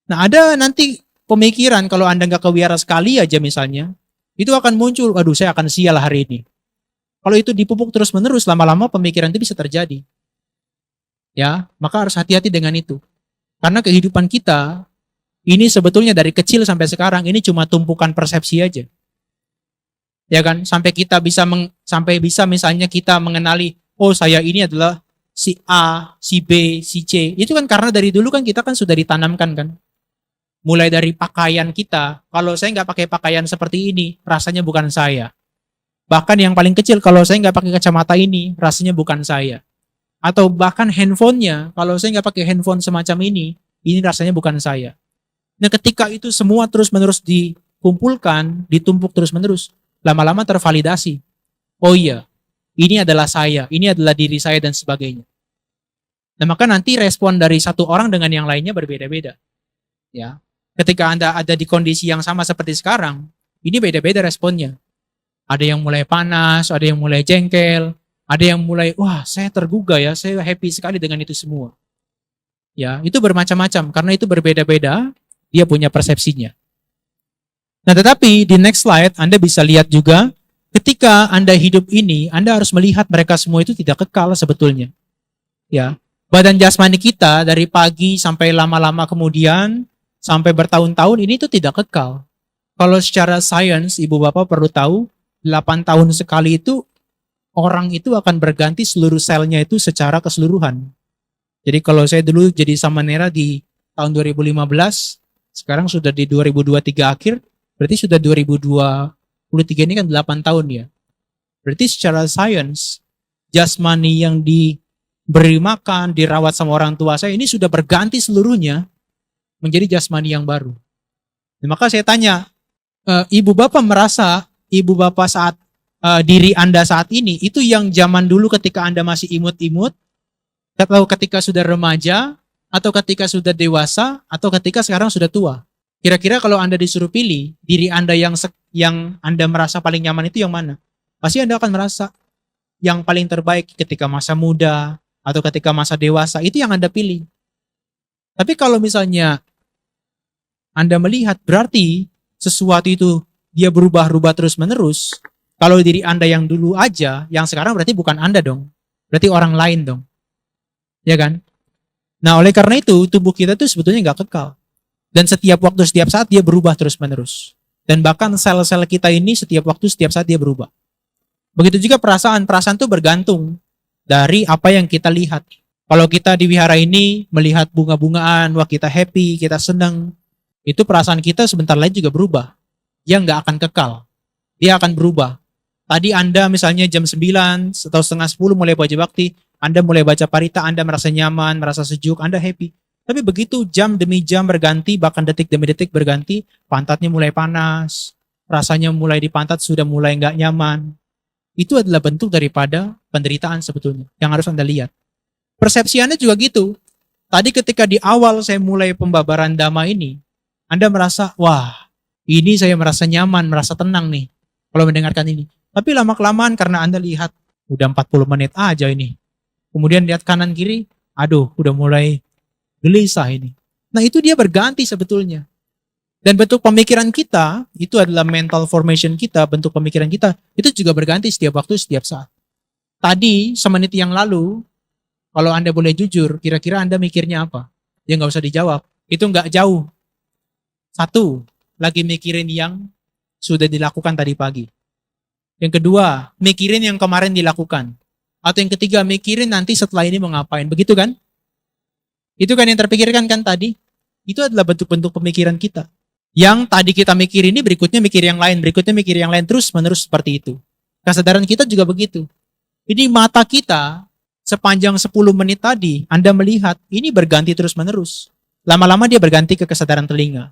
Nah, ada nanti pemikiran kalau Anda nggak ke wihara sekali aja misalnya, itu akan muncul, aduh saya akan sial hari ini. Kalau itu dipupuk terus-menerus, lama-lama pemikiran itu bisa terjadi. Ya, maka harus hati-hati dengan itu. Karena kehidupan kita, ini sebetulnya dari kecil sampai sekarang, ini cuma tumpukan persepsi aja. Ya kan, sampai bisa misalnya kita mengenali, oh saya ini adalah si A, si B, si C. Itu kan karena dari dulu kan kita kan sudah ditanamkan kan. Mulai dari pakaian kita, kalau saya nggak pakai pakaian seperti ini, rasanya bukan saya. Bahkan yang paling kecil, kalau saya nggak pakai kacamata ini, rasanya bukan saya. Atau bahkan handphonenya, kalau saya nggak pakai handphone semacam ini rasanya bukan saya. Nah ketika itu semua terus-menerus dikumpulkan, ditumpuk terus-menerus, lama-lama tervalidasi. Oh iya, ini adalah saya, ini adalah diri saya dan sebagainya. Nah maka nanti respon dari satu orang dengan yang lainnya berbeda-beda. Ya, ketika Anda ada di kondisi yang sama seperti sekarang, ini beda-beda responnya. Ada yang mulai panas, ada yang mulai jengkel, ada yang mulai, wah saya tergugah ya, saya happy sekali dengan itu semua. Ya, itu bermacam-macam, karena itu berbeda-beda, dia punya persepsinya. Nah tetapi di next slide, Anda bisa lihat juga, ketika Anda hidup ini, Anda harus melihat mereka semua itu tidak kekal sebetulnya. Ya, badan jasmani kita dari pagi sampai lama-lama kemudian, sampai bertahun-tahun, ini itu tidak kekal. Kalau secara sains, ibu bapak perlu tahu, 8 tahun sekali itu, orang itu akan berganti seluruh selnya itu secara keseluruhan. Jadi kalau saya dulu jadi samanera di tahun 2015, sekarang sudah di 2023 akhir, berarti sudah 2023 ini kan 8 tahun ya. Berarti secara sains, jasmani yang diberi makan, dirawat sama orang tua saya, ini sudah berganti seluruhnya menjadi jasmani yang baru. Nah, maka saya tanya, ibu bapak merasa, ibu bapak saat diri Anda saat ini, itu yang zaman dulu ketika Anda masih imut-imut, atau ketika sudah remaja, atau ketika sudah dewasa, atau ketika sekarang sudah tua. Kira-kira kalau Anda disuruh pilih, diri Anda yang Anda merasa paling nyaman itu yang mana? Pasti Anda akan merasa yang paling terbaik ketika masa muda, atau ketika masa dewasa, itu yang Anda pilih. Tapi kalau misalnya Anda melihat berarti sesuatu itu dia berubah-ubah terus-menerus, kalau diri Anda yang dulu aja, yang sekarang berarti bukan Anda dong. Berarti orang lain dong. Ya kan? Nah oleh karena itu, tubuh kita tuh sebetulnya nggak kekal. Dan setiap waktu, setiap saat dia berubah terus-menerus. Dan bahkan sel-sel kita ini setiap waktu, setiap saat dia berubah. Begitu juga perasaan. Perasaan itu bergantung dari apa yang kita lihat. Kalau kita di wihara ini melihat bunga-bungaan, wah kita happy, kita senang. Itu perasaan kita sebentar lagi juga berubah. Dia nggak akan kekal. Dia akan berubah. Tadi Anda misalnya jam 9 atau setengah 10 mulai baca bakti, Anda mulai baca parita, Anda merasa nyaman, merasa sejuk, Anda happy. Tapi begitu jam demi jam berganti, bahkan detik demi detik berganti, pantatnya mulai panas, rasanya mulai di pantat sudah mulai nggak nyaman. Itu adalah bentuk daripada penderitaan sebetulnya, yang harus Anda lihat. Persepsi Anda juga gitu. Tadi ketika di awal saya mulai pembabaran Dhamma ini, Anda merasa, wah ini saya merasa nyaman, merasa tenang nih, kalau mendengarkan ini. Tapi lama-kelamaan karena Anda lihat, udah 40 menit aja ini. Kemudian lihat kanan kiri, aduh udah mulai gelisah ini. Nah itu dia berganti sebetulnya. Dan bentuk pemikiran kita, itu adalah mental formation kita, bentuk pemikiran kita, itu juga berganti setiap waktu, setiap saat. Tadi, semenit yang lalu, kalau Anda boleh jujur, kira-kira Anda mikirnya apa? Ya nggak usah dijawab. Itu nggak jauh. Satu, lagi mikirin yang sudah dilakukan tadi pagi. Yang kedua, mikirin yang kemarin dilakukan. Atau yang ketiga, mikirin nanti setelah ini mau ngapain. Begitu kan? Itu kan yang terpikirkan kan tadi? Itu adalah bentuk-bentuk pemikiran kita. Yang tadi kita mikir ini, berikutnya mikir yang lain, berikutnya mikir yang lain, terus menerus seperti itu. Kesadaran kita juga begitu. Jadi mata kita sepanjang 10 menit tadi, Anda melihat, ini berganti terus menerus. Lama-lama dia berganti ke kesadaran telinga.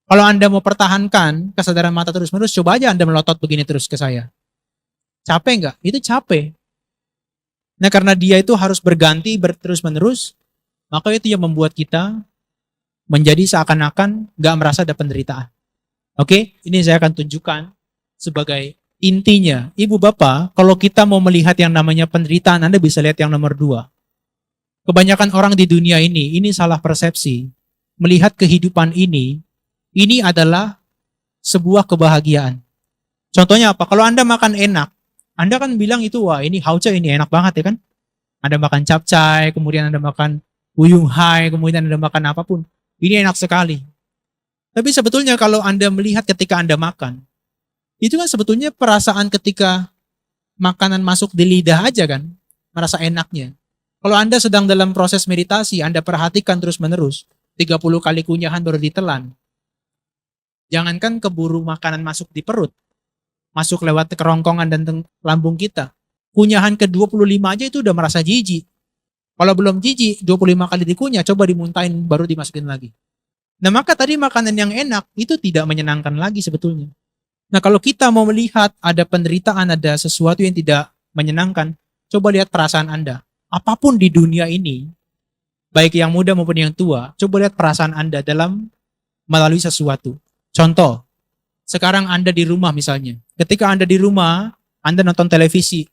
Kalau Anda mau pertahankan kesadaran mata terus menerus, coba aja Anda melotot begini terus ke saya. Capek nggak? Itu capek. Nah, karena dia itu harus berganti terus menerus, maka itu yang membuat kita menjadi seakan-akan nggak merasa ada penderitaan. Oke, ini saya akan tunjukkan sebagai intinya. Ibu Bapak, kalau kita mau melihat yang namanya penderitaan, Anda bisa lihat yang nomor 2. Kebanyakan orang di dunia ini salah persepsi. Melihat kehidupan ini adalah sebuah kebahagiaan. Contohnya apa? Kalau Anda makan enak, Anda kan bilang itu, wah ini hauce, ini enak banget ya kan? Anda makan capcay, kemudian Anda makan uyung hai, kemudian Anda makan apapun. Ini enak sekali. Tapi sebetulnya kalau Anda melihat ketika Anda makan, itu kan sebetulnya perasaan ketika makanan masuk di lidah aja kan, merasa enaknya. Kalau Anda sedang dalam proses meditasi, Anda perhatikan terus menerus, 30 kali kunyahan baru ditelan. Jangankan keburu makanan masuk di perut, masuk lewat kerongkongan dan lambung kita. Kunyahan ke-25 aja itu udah merasa jijik. Kalau belum jijik, 25 kali dikunyah, coba dimuntahin baru dimasukin lagi. Nah maka tadi makanan yang enak itu tidak menyenangkan lagi sebetulnya. Nah kalau kita mau melihat ada penderitaan, ada sesuatu yang tidak menyenangkan, coba lihat perasaan Anda. Apapun di dunia ini, baik yang muda maupun yang tua, coba lihat perasaan Anda dalam melalui sesuatu. Contoh, sekarang Anda di rumah misalnya. Ketika Anda di rumah, Anda nonton televisi.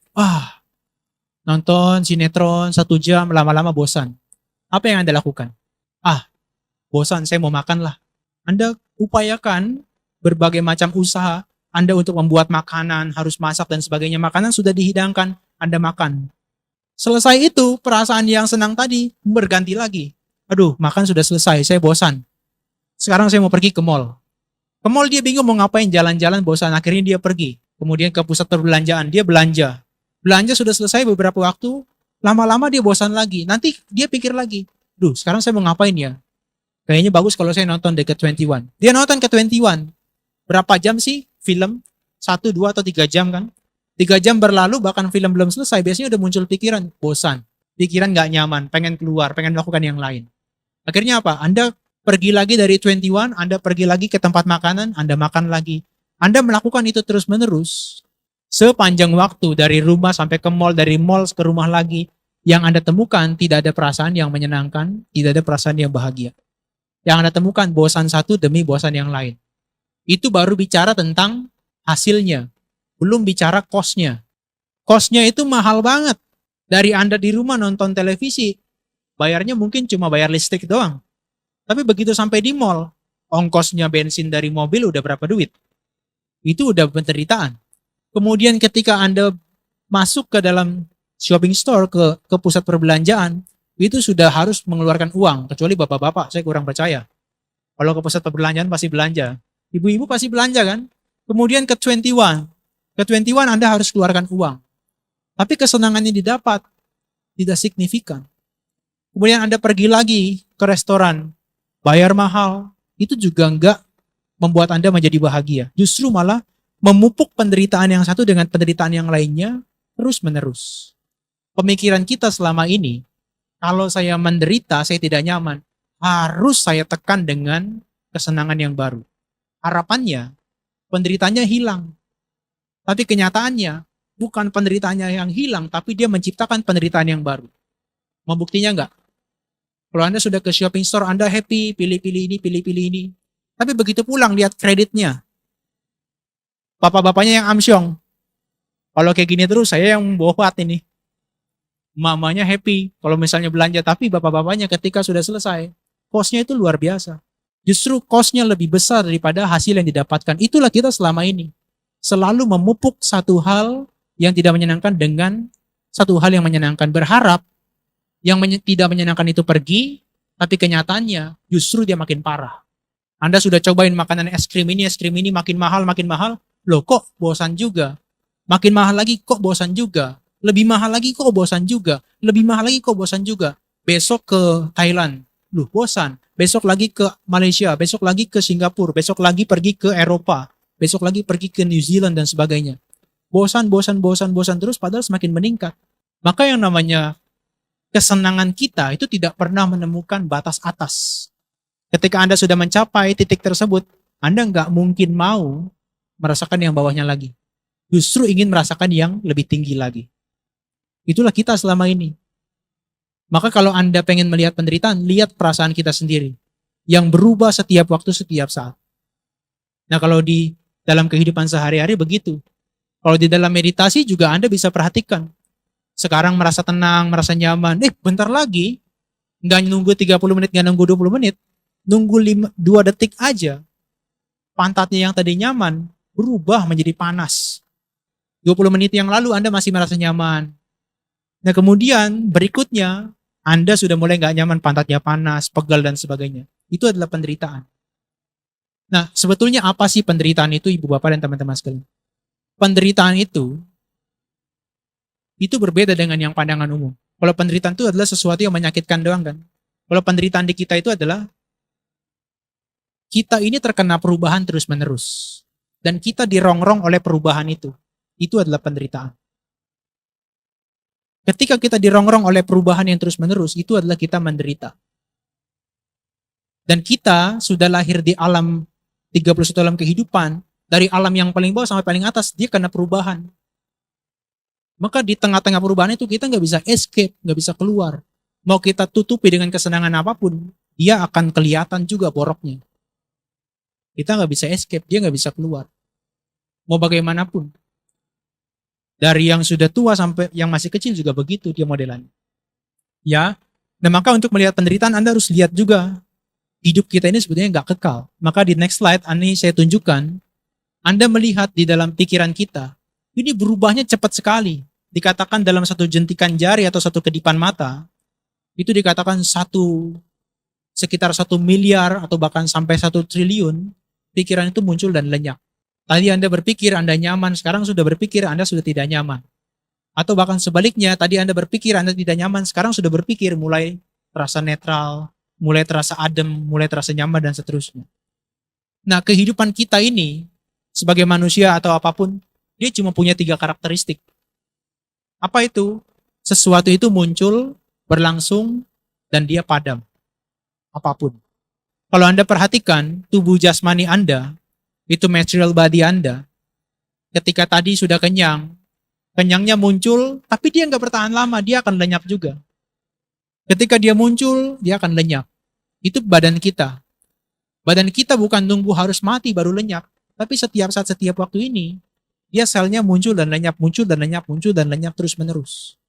Nonton sinetron 1 jam, lama-lama bosan. Apa yang Anda lakukan? Bosan, saya mau makan lah. Anda upayakan berbagai macam usaha Anda untuk membuat makanan, harus masak dan sebagainya. Makanan sudah dihidangkan, Anda makan. Selesai itu, perasaan yang senang tadi berganti lagi. Aduh, makan sudah selesai, saya bosan. Sekarang saya mau pergi ke mall. Ke mall dia bingung mau ngapain, jalan-jalan bosan, akhirnya dia pergi. Kemudian ke pusat perbelanjaan, dia belanja. Belanja sudah selesai beberapa waktu, lama-lama dia bosan lagi. Nanti dia pikir lagi, duh sekarang saya mau ngapain ya? Kayaknya bagus kalau saya nonton The Ke-21. Dia nonton Ke-21. Berapa jam sih film? 1, 2, atau 3 jam kan? 3 jam berlalu bahkan film belum selesai, biasanya udah muncul pikiran, bosan. Pikiran gak nyaman, pengen keluar, pengen melakukan yang lain. Akhirnya apa? Anda pergi lagi dari 21, Anda pergi lagi ke tempat makanan, Anda makan lagi. Anda melakukan itu terus-menerus. Sepanjang waktu, dari rumah sampai ke mall, dari mall ke rumah lagi, yang Anda temukan tidak ada perasaan yang menyenangkan, tidak ada perasaan yang bahagia. Yang Anda temukan bosan satu demi bosan yang lain. Itu baru bicara tentang hasilnya, belum bicara cost-nya. Cost-nya itu mahal banget. Dari Anda di rumah nonton televisi, bayarnya mungkin cuma bayar listrik doang. Tapi begitu sampai di mall, ongkosnya bensin dari mobil udah berapa duit? Itu udah penderitaan. Kemudian ketika Anda masuk ke dalam shopping store, ke pusat perbelanjaan, itu sudah harus mengeluarkan uang. Kecuali bapak-bapak, saya kurang percaya. Kalau ke pusat perbelanjaan pasti belanja. Ibu-ibu pasti belanja kan? Kemudian Ke-21. Ke-21 Anda harus keluarkan uang. Tapi kesenangannya didapat tidak signifikan. Kemudian Anda pergi lagi ke restoran, bayar mahal, itu juga enggak membuat Anda menjadi bahagia. Justru malah memupuk penderitaan yang satu dengan penderitaan yang lainnya terus-menerus. Pemikiran kita selama ini, kalau saya menderita, saya tidak nyaman, harus saya tekan dengan kesenangan yang baru. Harapannya, penderitaannya hilang. Tapi kenyataannya, bukan penderitaannya yang hilang, tapi dia menciptakan penderitaan yang baru. Mau buktinya enggak? Kalau Anda sudah ke shopping store, Anda happy, pilih-pilih ini, pilih-pilih ini. Tapi begitu pulang, lihat kreditnya. Bapak-bapaknya yang amsyong. Kalau kayak gini terus, saya yang bohwat ini. Mamanya happy kalau misalnya belanja, tapi bapak-bapaknya ketika sudah selesai, cost-nya itu luar biasa. Justru cost-nya lebih besar daripada hasil yang didapatkan. Itulah kita selama ini. Selalu memupuk satu hal yang tidak menyenangkan dengan satu hal yang menyenangkan. Berharap yang tidak menyenangkan itu pergi, tapi kenyataannya justru dia makin parah. Anda sudah cobain makanan es krim ini makin mahal, makin mahal. Loh kok bosan juga. Makin mahal lagi kok bosan juga. Lebih mahal lagi kok bosan juga. Lebih mahal lagi kok bosan juga. Besok ke Thailand. Loh bosan. Besok lagi ke Malaysia. Besok lagi ke Singapura. Besok lagi pergi ke Eropa. Besok lagi pergi ke New Zealand dan sebagainya. Bosan, bosan, bosan, bosan terus padahal semakin meningkat. Maka yang namanya kesenangan kita itu tidak pernah menemukan batas atas. Ketika Anda sudah mencapai titik tersebut, Anda nggak mungkin mau merasakan yang bawahnya lagi. Justru ingin merasakan yang lebih tinggi lagi. Itulah kita selama ini. Maka kalau Anda pengen melihat penderitaan, lihat perasaan kita sendiri. Yang berubah setiap waktu, setiap saat. Nah kalau di dalam kehidupan sehari-hari begitu. Kalau di dalam meditasi juga Anda bisa perhatikan. Sekarang merasa tenang, merasa nyaman. Bentar lagi, nggak nunggu 30 menit, nggak nunggu 20 menit. Nunggu 2 detik aja, pantatnya yang tadi nyaman berubah menjadi panas. 20 menit yang lalu Anda masih merasa nyaman. Nah kemudian berikutnya, Anda sudah mulai nggak nyaman, pantatnya panas, pegal dan sebagainya. Itu adalah penderitaan. Nah sebetulnya apa sih penderitaan itu Ibu Bapak dan teman-teman sekalian? Penderitaan itu berbeda dengan yang pandangan umum. Kalau penderitaan itu adalah sesuatu yang menyakitkan doang kan. Kalau penderitaan di kita itu adalah kita ini terkena perubahan terus-menerus. Dan kita dirongrong oleh perubahan itu. Itu adalah penderitaan. Ketika kita dirongrong oleh perubahan yang terus-menerus, itu adalah kita menderita. Dan kita sudah lahir di alam 31 alam kehidupan, dari alam yang paling bawah sampai paling atas, dia kena perubahan. Maka di tengah-tengah perubahan itu kita nggak bisa escape, nggak bisa keluar. Mau kita tutupi dengan kesenangan apapun, dia akan kelihatan juga boroknya. Kita nggak bisa escape, dia nggak bisa keluar. Mau bagaimanapun. Dari yang sudah tua sampai yang masih kecil juga begitu dia modelannya. Ya, nah maka untuk melihat penderitaan Anda harus lihat juga hidup kita ini sebetulnya nggak kekal. Maka di next slide ini saya tunjukkan, Anda melihat di dalam pikiran kita, ini berubahnya cepat sekali. Dikatakan dalam satu jentikan jari atau satu kedipan mata, itu dikatakan sekitar 1 miliar atau bahkan sampai 1 triliun, pikiran itu muncul dan lenyap. Tadi Anda berpikir Anda nyaman, sekarang sudah berpikir Anda sudah tidak nyaman. Atau bahkan sebaliknya, tadi Anda berpikir Anda tidak nyaman, sekarang sudah berpikir mulai terasa netral, mulai terasa adem, mulai terasa nyaman, dan seterusnya. Nah, kehidupan kita ini, sebagai manusia atau apapun, dia cuma punya 3 karakteristik. Apa itu? Sesuatu itu muncul, berlangsung, dan dia padam. Apapun. Kalau Anda perhatikan, tubuh jasmani Anda, itu material body Anda, ketika tadi sudah kenyang, kenyangnya muncul, tapi dia nggak bertahan lama, dia akan lenyap juga. Ketika dia muncul, dia akan lenyap. Itu badan kita. Badan kita bukan nunggu harus mati baru lenyap, tapi setiap saat, setiap waktu ini, dia selnya muncul dan lenyap, muncul dan lenyap, muncul dan lenyap terus-menerus.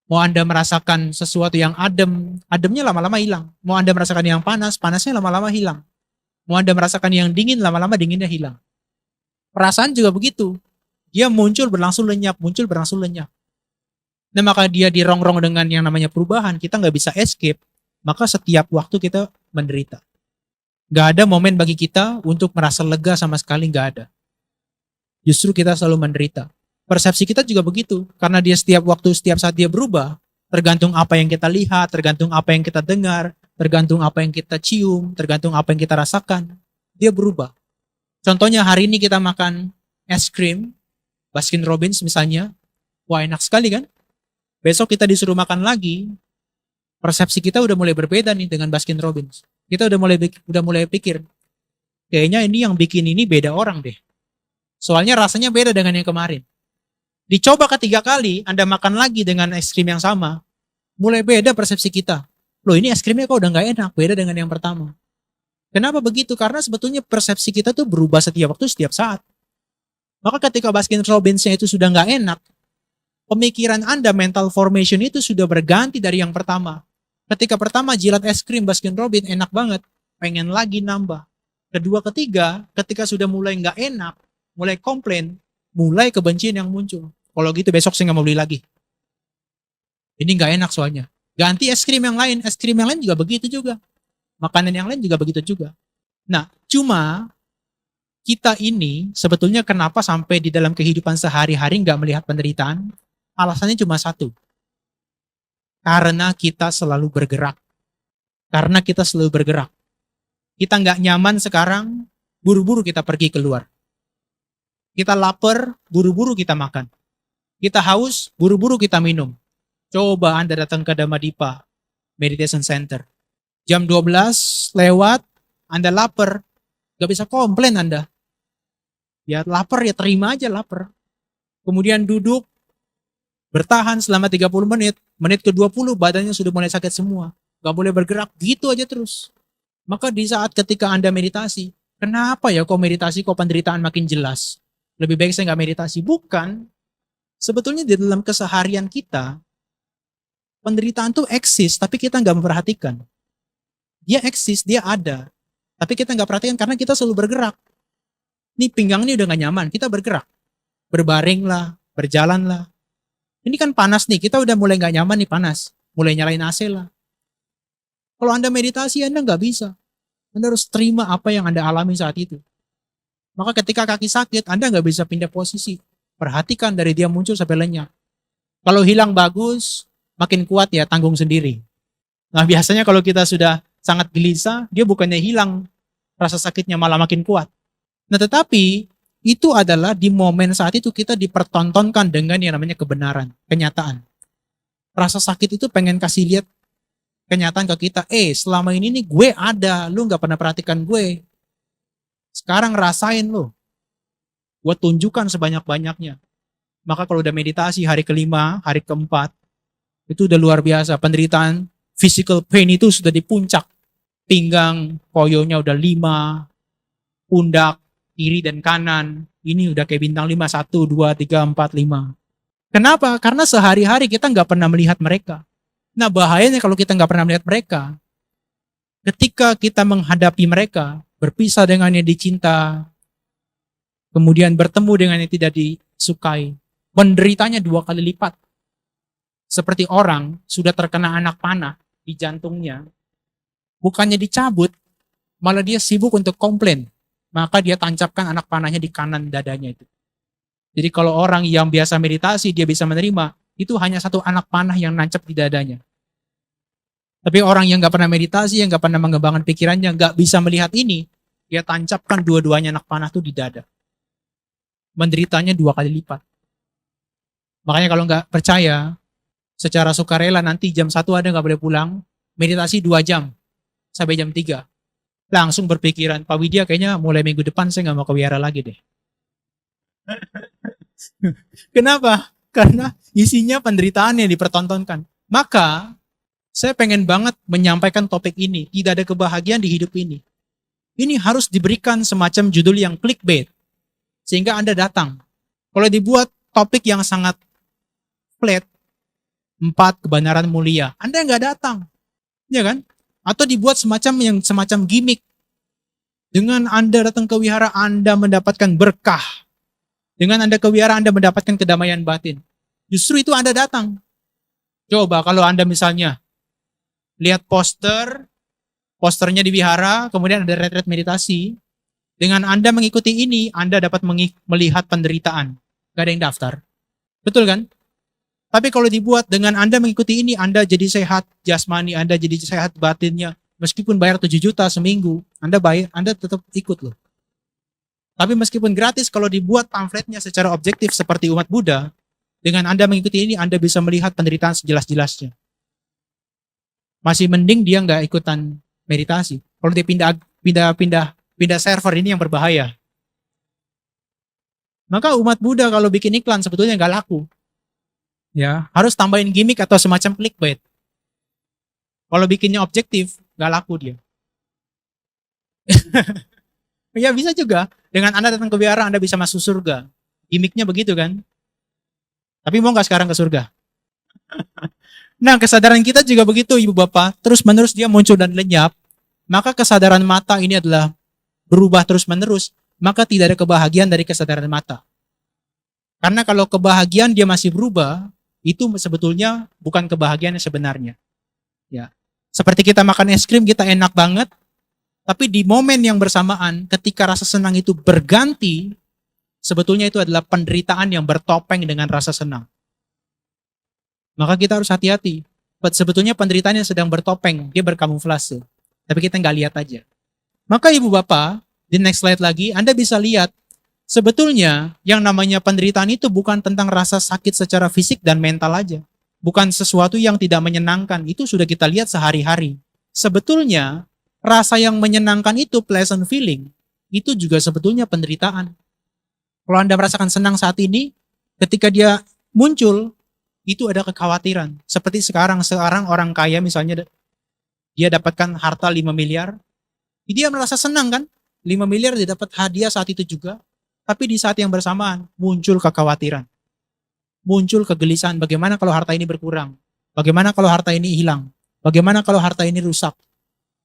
Mau Anda merasakan sesuatu yang adem, ademnya lama-lama hilang. Mau Anda merasakan yang panas, panasnya lama-lama hilang. Mau Anda merasakan yang dingin, lama-lama dinginnya hilang. Perasaan juga begitu. Dia muncul, berlangsung lenyap, muncul, berlangsung lenyap. Nah maka dia dirongrong dengan yang namanya perubahan, kita nggak bisa escape, maka setiap waktu kita menderita. Nggak ada momen bagi kita untuk merasa lega sama sekali, nggak ada. Justru kita selalu menderita. Persepsi kita juga begitu, karena dia setiap waktu, setiap saat dia berubah, tergantung apa yang kita lihat, tergantung apa yang kita dengar, tergantung apa yang kita cium, tergantung apa yang kita rasakan, dia berubah. Contohnya hari ini kita makan es krim, Baskin Robbins misalnya, wah enak sekali kan? Besok kita disuruh makan lagi, persepsi kita udah mulai berbeda nih dengan Baskin Robbins. Kita udah mulai pikir, kayaknya ini yang bikin ini beda orang deh. Soalnya rasanya beda dengan yang kemarin. Dicoba ketiga kali, Anda makan lagi dengan es krim yang sama, mulai beda persepsi kita. Loh ini es krimnya kok udah gak enak, beda dengan yang pertama. Kenapa begitu? Karena sebetulnya persepsi kita tuh berubah setiap waktu, setiap saat. Maka ketika Baskin Robbins-nya itu sudah gak enak, pemikiran Anda, mental formation itu sudah berganti dari yang pertama. Ketika pertama jilat es krim Baskin Robbins enak banget, pengen lagi nambah. Kedua, ketiga, ketika sudah mulai gak enak, mulai komplain, mulai kebencian yang muncul. Kalau gitu besok saya nggak mau beli lagi. Ini nggak enak soalnya. Ganti es krim yang lain. Es krim yang lain juga begitu juga. Makanan yang lain juga begitu juga. Nah, cuma kita ini sebetulnya kenapa sampai di dalam kehidupan sehari-hari nggak melihat penderitaan? Alasannya cuma satu. Karena kita selalu bergerak. Karena kita selalu bergerak. Kita nggak nyaman sekarang, buru-buru kita pergi keluar. Kita lapar, buru-buru kita makan. Kita haus, buru-buru kita minum. Coba Anda datang ke Dhamadipa Meditation Center. Jam 12 lewat, Anda lapar, nggak bisa komplain Anda. Ya lapar ya terima aja lapar. Kemudian duduk, bertahan selama 30 menit, menit ke-20 badannya sudah mulai sakit semua. Gak boleh bergerak, gitu aja terus. Maka di saat ketika Anda meditasi, kenapa ya kok meditasi kok penderitaan makin jelas? Lebih baik saya gak meditasi. Bukan. Sebetulnya di dalam keseharian kita, penderitaan tuh eksis, tapi kita gak memperhatikan. Dia eksis, dia ada. Tapi kita gak perhatikan karena kita selalu bergerak. Nih pinggang ini udah gak nyaman, kita bergerak. Berbaring lah, berjalan lah. Ini kan panas nih, kita udah mulai gak nyaman nih panas. Mulai nyalain AC lah. Kalau Anda meditasi, Anda nggak bisa. Anda harus terima apa yang Anda alami saat itu. Maka ketika kaki sakit, Anda nggak bisa pindah posisi. Perhatikan dari dia muncul sampai lenyap. Kalau hilang bagus, makin kuat ya tanggung sendiri. Nah biasanya kalau kita sudah sangat gelisah, dia bukannya hilang, rasa sakitnya malah makin kuat. Nah tetapi, itu adalah di momen saat itu kita dipertontonkan dengan yang namanya kebenaran, kenyataan. Rasa sakit itu pengen kasih lihat kenyataan ke kita, selama ini nih gue ada, lu gak pernah perhatikan gue. Sekarang rasain lu. Gue tunjukkan sebanyak-banyaknya. Maka kalau udah meditasi hari kelima, hari keempat, itu udah luar biasa. Penderitaan physical pain itu sudah di puncak. Pinggang, koyonya udah 5, pundak, kiri dan kanan. Ini udah kayak bintang 5, 1, 2, 3, 4, 5. Kenapa? Karena sehari-hari kita gak pernah melihat mereka. Nah bahayanya kalau kita nggak pernah melihat mereka, ketika kita menghadapi mereka, berpisah dengan yang dicinta, kemudian bertemu dengan yang tidak disukai, penderitanya 2 kali lipat. Seperti orang sudah terkena anak panah di jantungnya, bukannya dicabut, malah dia sibuk untuk komplain, maka dia tancapkan anak panahnya di kanan dadanya itu. Jadi kalau orang yang biasa meditasi, dia bisa menerima, itu hanya satu anak panah yang nancap di dadanya. Tapi orang yang gak pernah meditasi, yang gak pernah mengembangkan pikirannya, gak bisa melihat ini, dia tancapkan dua-duanya anak panah itu di dada. Menderitanya 2 kali lipat. Makanya kalau gak percaya, secara sukarela nanti jam 1 Anda gak boleh pulang, meditasi 2 jam, sampai jam 3. Langsung berpikiran, Pak Widya kayaknya mulai minggu depan saya gak mau ke wihara lagi deh. Kenapa? Karena isinya penderitaan yang dipertontonkan. Maka, saya pengen banget menyampaikan topik ini. Tidak ada kebahagiaan di hidup ini. Ini harus diberikan semacam judul yang clickbait. Sehingga Anda datang. Kalau dibuat topik yang sangat flat, 4 kebenaran mulia, Anda nggak datang. Ya kan? Atau dibuat semacam gimmick. Dengan Anda datang ke wihara, Anda mendapatkan berkah. Dengan Anda ke wihara, Anda mendapatkan kedamaian batin. Justru itu Anda datang. Coba kalau Anda misalnya lihat posternya di wihara, kemudian ada retret meditasi. Dengan Anda mengikuti ini, Anda dapat melihat penderitaan. Gak ada yang daftar. Betul kan? Tapi kalau dibuat dengan Anda mengikuti ini, Anda jadi sehat jasmani, Anda jadi sehat batinnya. Meskipun bayar 7 juta seminggu, Anda tetap ikut loh. Tapi meskipun gratis, kalau dibuat pamfletnya secara objektif seperti umat Buddha, dengan Anda mengikuti ini, Anda bisa melihat penderitaan sejelas-jelasnya. Masih mending dia nggak ikutan meditasi. Kalau dia pindah server, ini yang berbahaya. Maka umat Buddha kalau bikin iklan sebetulnya nggak laku. Ya, harus tambahin gimmick atau semacam clickbait. Kalau bikinnya objektif, nggak laku dia. Ya bisa juga. Dengan Anda datang ke wihara, Anda bisa masuk surga. Gimmicknya begitu kan? Tapi mau nggak sekarang ke surga? Nah, kesadaran kita juga begitu, Ibu Bapak. Terus-menerus dia muncul dan lenyap. Maka kesadaran mata ini adalah berubah terus-menerus. Maka tidak ada kebahagiaan dari kesadaran mata. Karena kalau kebahagiaan dia masih berubah, itu sebetulnya bukan kebahagiaan yang sebenarnya. Ya. Seperti kita makan es krim, kita enak banget. Tapi di momen yang bersamaan, ketika rasa senang itu berganti, sebetulnya itu adalah penderitaan yang bertopeng dengan rasa senang. Maka kita harus hati-hati. Sebetulnya penderitaan yang sedang bertopeng, dia berkamuflase. Tapi kita nggak lihat aja. Maka ibu bapak, di next slide lagi, Anda bisa lihat, sebetulnya yang namanya penderitaan itu bukan tentang rasa sakit secara fisik dan mental aja. Bukan sesuatu yang tidak menyenangkan, itu sudah kita lihat sehari-hari. Sebetulnya, rasa yang menyenangkan itu, pleasant feeling, itu juga sebetulnya penderitaan. Kalau Anda merasakan senang saat ini, ketika dia muncul, itu ada kekhawatiran. Seperti sekarang orang kaya misalnya, dia dapatkan harta 5 miliar, dia merasa senang kan? 5 miliar dia dapat hadiah saat itu juga. Tapi di saat yang bersamaan, muncul kekhawatiran. Muncul kegelisahan, bagaimana kalau harta ini berkurang? Bagaimana kalau harta ini hilang? Bagaimana kalau harta ini rusak?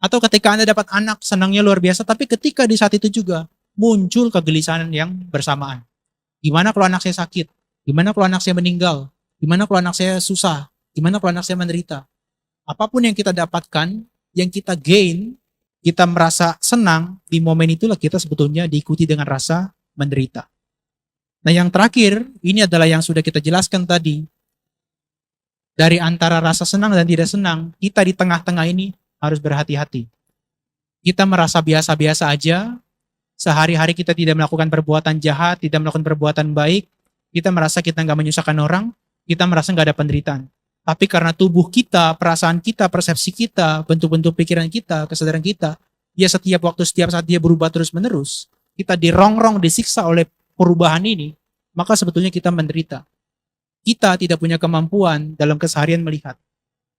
Atau ketika Anda dapat anak, senangnya luar biasa, tapi ketika di saat itu juga, muncul kegelisahan yang bersamaan. Gimana kalau anak saya sakit? Gimana kalau anak saya meninggal? Gimana kalau anak saya susah? Gimana kalau anak saya menderita? Apapun yang kita dapatkan, yang kita gain, kita merasa senang, di momen itulah kita sebetulnya diikuti dengan rasa menderita. Nah yang terakhir, ini adalah yang sudah kita jelaskan tadi. Dari antara rasa senang dan tidak senang, kita di tengah-tengah ini harus berhati-hati. Kita merasa biasa-biasa aja, sehari-hari kita tidak melakukan perbuatan jahat, tidak melakukan perbuatan baik, kita merasa kita nggak menyusahkan orang, kita merasa nggak ada penderitaan. Tapi karena tubuh kita, perasaan kita, persepsi kita, bentuk-bentuk pikiran kita, kesadaran kita, dia setiap waktu, setiap saat dia berubah terus-menerus, kita dirongrong, disiksa oleh perubahan ini, maka sebetulnya kita menderita. Kita tidak punya kemampuan dalam keseharian melihat.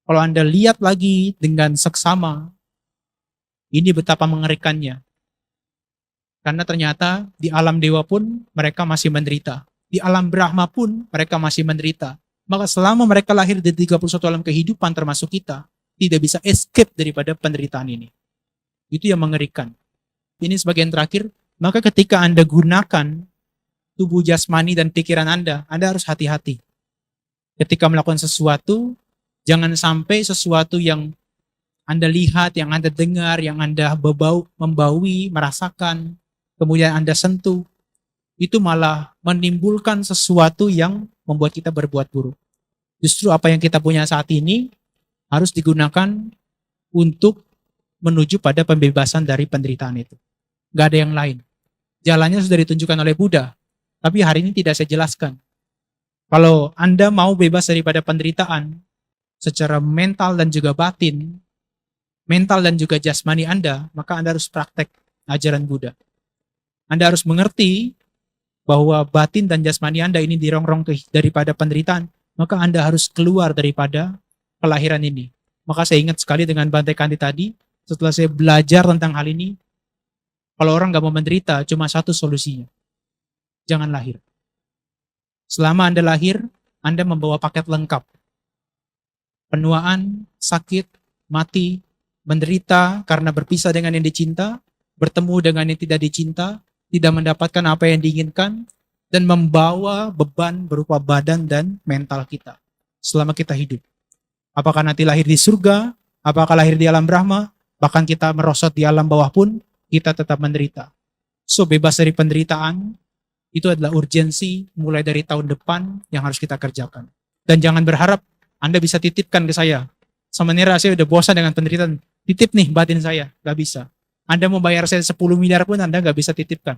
Kalau Anda lihat lagi dengan seksama, ini betapa mengerikannya. Karena ternyata di alam dewa pun mereka masih menderita. Di alam Brahma pun mereka masih menderita. Maka selama mereka lahir di 31 alam kehidupan termasuk kita, tidak bisa escape daripada penderitaan ini. Itu yang mengerikan. Ini sebagian terakhir, maka ketika Anda gunakan tubuh jasmani dan pikiran Anda harus hati-hati. Ketika melakukan sesuatu, jangan sampai sesuatu yang Anda lihat, yang Anda dengar, yang Anda membaui, merasakan, kemudian Anda sentuh, itu malah menimbulkan sesuatu yang membuat kita berbuat buruk. Justru apa yang kita punya saat ini harus digunakan untuk menuju pada pembebasan dari penderitaan itu. Gak ada yang lain. Jalannya sudah ditunjukkan oleh Buddha, tapi hari ini tidak saya jelaskan. Kalau Anda mau bebas daripada penderitaan secara mental dan juga batin, mental dan juga jasmani Anda, maka Anda harus praktek ajaran Buddha. Anda harus mengerti bahwa batin dan jasmani Anda ini dirongrong daripada penderitaan, maka Anda harus keluar daripada kelahiran ini. Maka saya ingat sekali dengan Bante Kandi tadi, setelah saya belajar tentang hal ini, kalau orang gak mau menderita, cuma satu solusinya. Jangan lahir. Selama Anda lahir, Anda membawa paket lengkap. Penuaan, sakit, mati, menderita karena berpisah dengan yang dicinta, bertemu dengan yang tidak dicinta, tidak mendapatkan apa yang diinginkan, dan membawa beban berupa badan dan mental kita selama kita hidup. Apakah nanti lahir di surga, apakah lahir di alam Brahma, bahkan kita merosot di alam bawah pun, kita tetap menderita. So, bebas dari penderitaan, itu adalah urgensi mulai dari tahun depan yang harus kita kerjakan. Dan jangan berharap Anda bisa titipkan ke saya. Sebenarnya saya udah bosan dengan penderitaan, titip nih batin saya, gak bisa. Anda mau bayar saya 10 miliar pun Anda nggak bisa titipkan.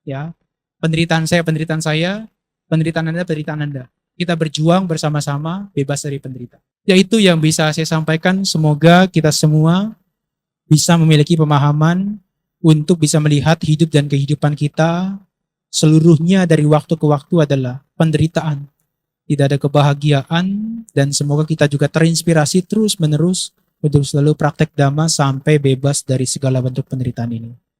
Ya, penderitaan saya, penderitaan Anda, penderitaan Anda. Kita berjuang bersama-sama bebas dari penderitaan. Ya itu yang bisa saya sampaikan. Semoga kita semua bisa memiliki pemahaman untuk bisa melihat hidup dan kehidupan kita seluruhnya dari waktu ke waktu adalah penderitaan. Tidak ada kebahagiaan dan semoga kita juga terinspirasi terus-menerus untuk selalu praktek dhamma sampai bebas dari segala bentuk penderitaan ini.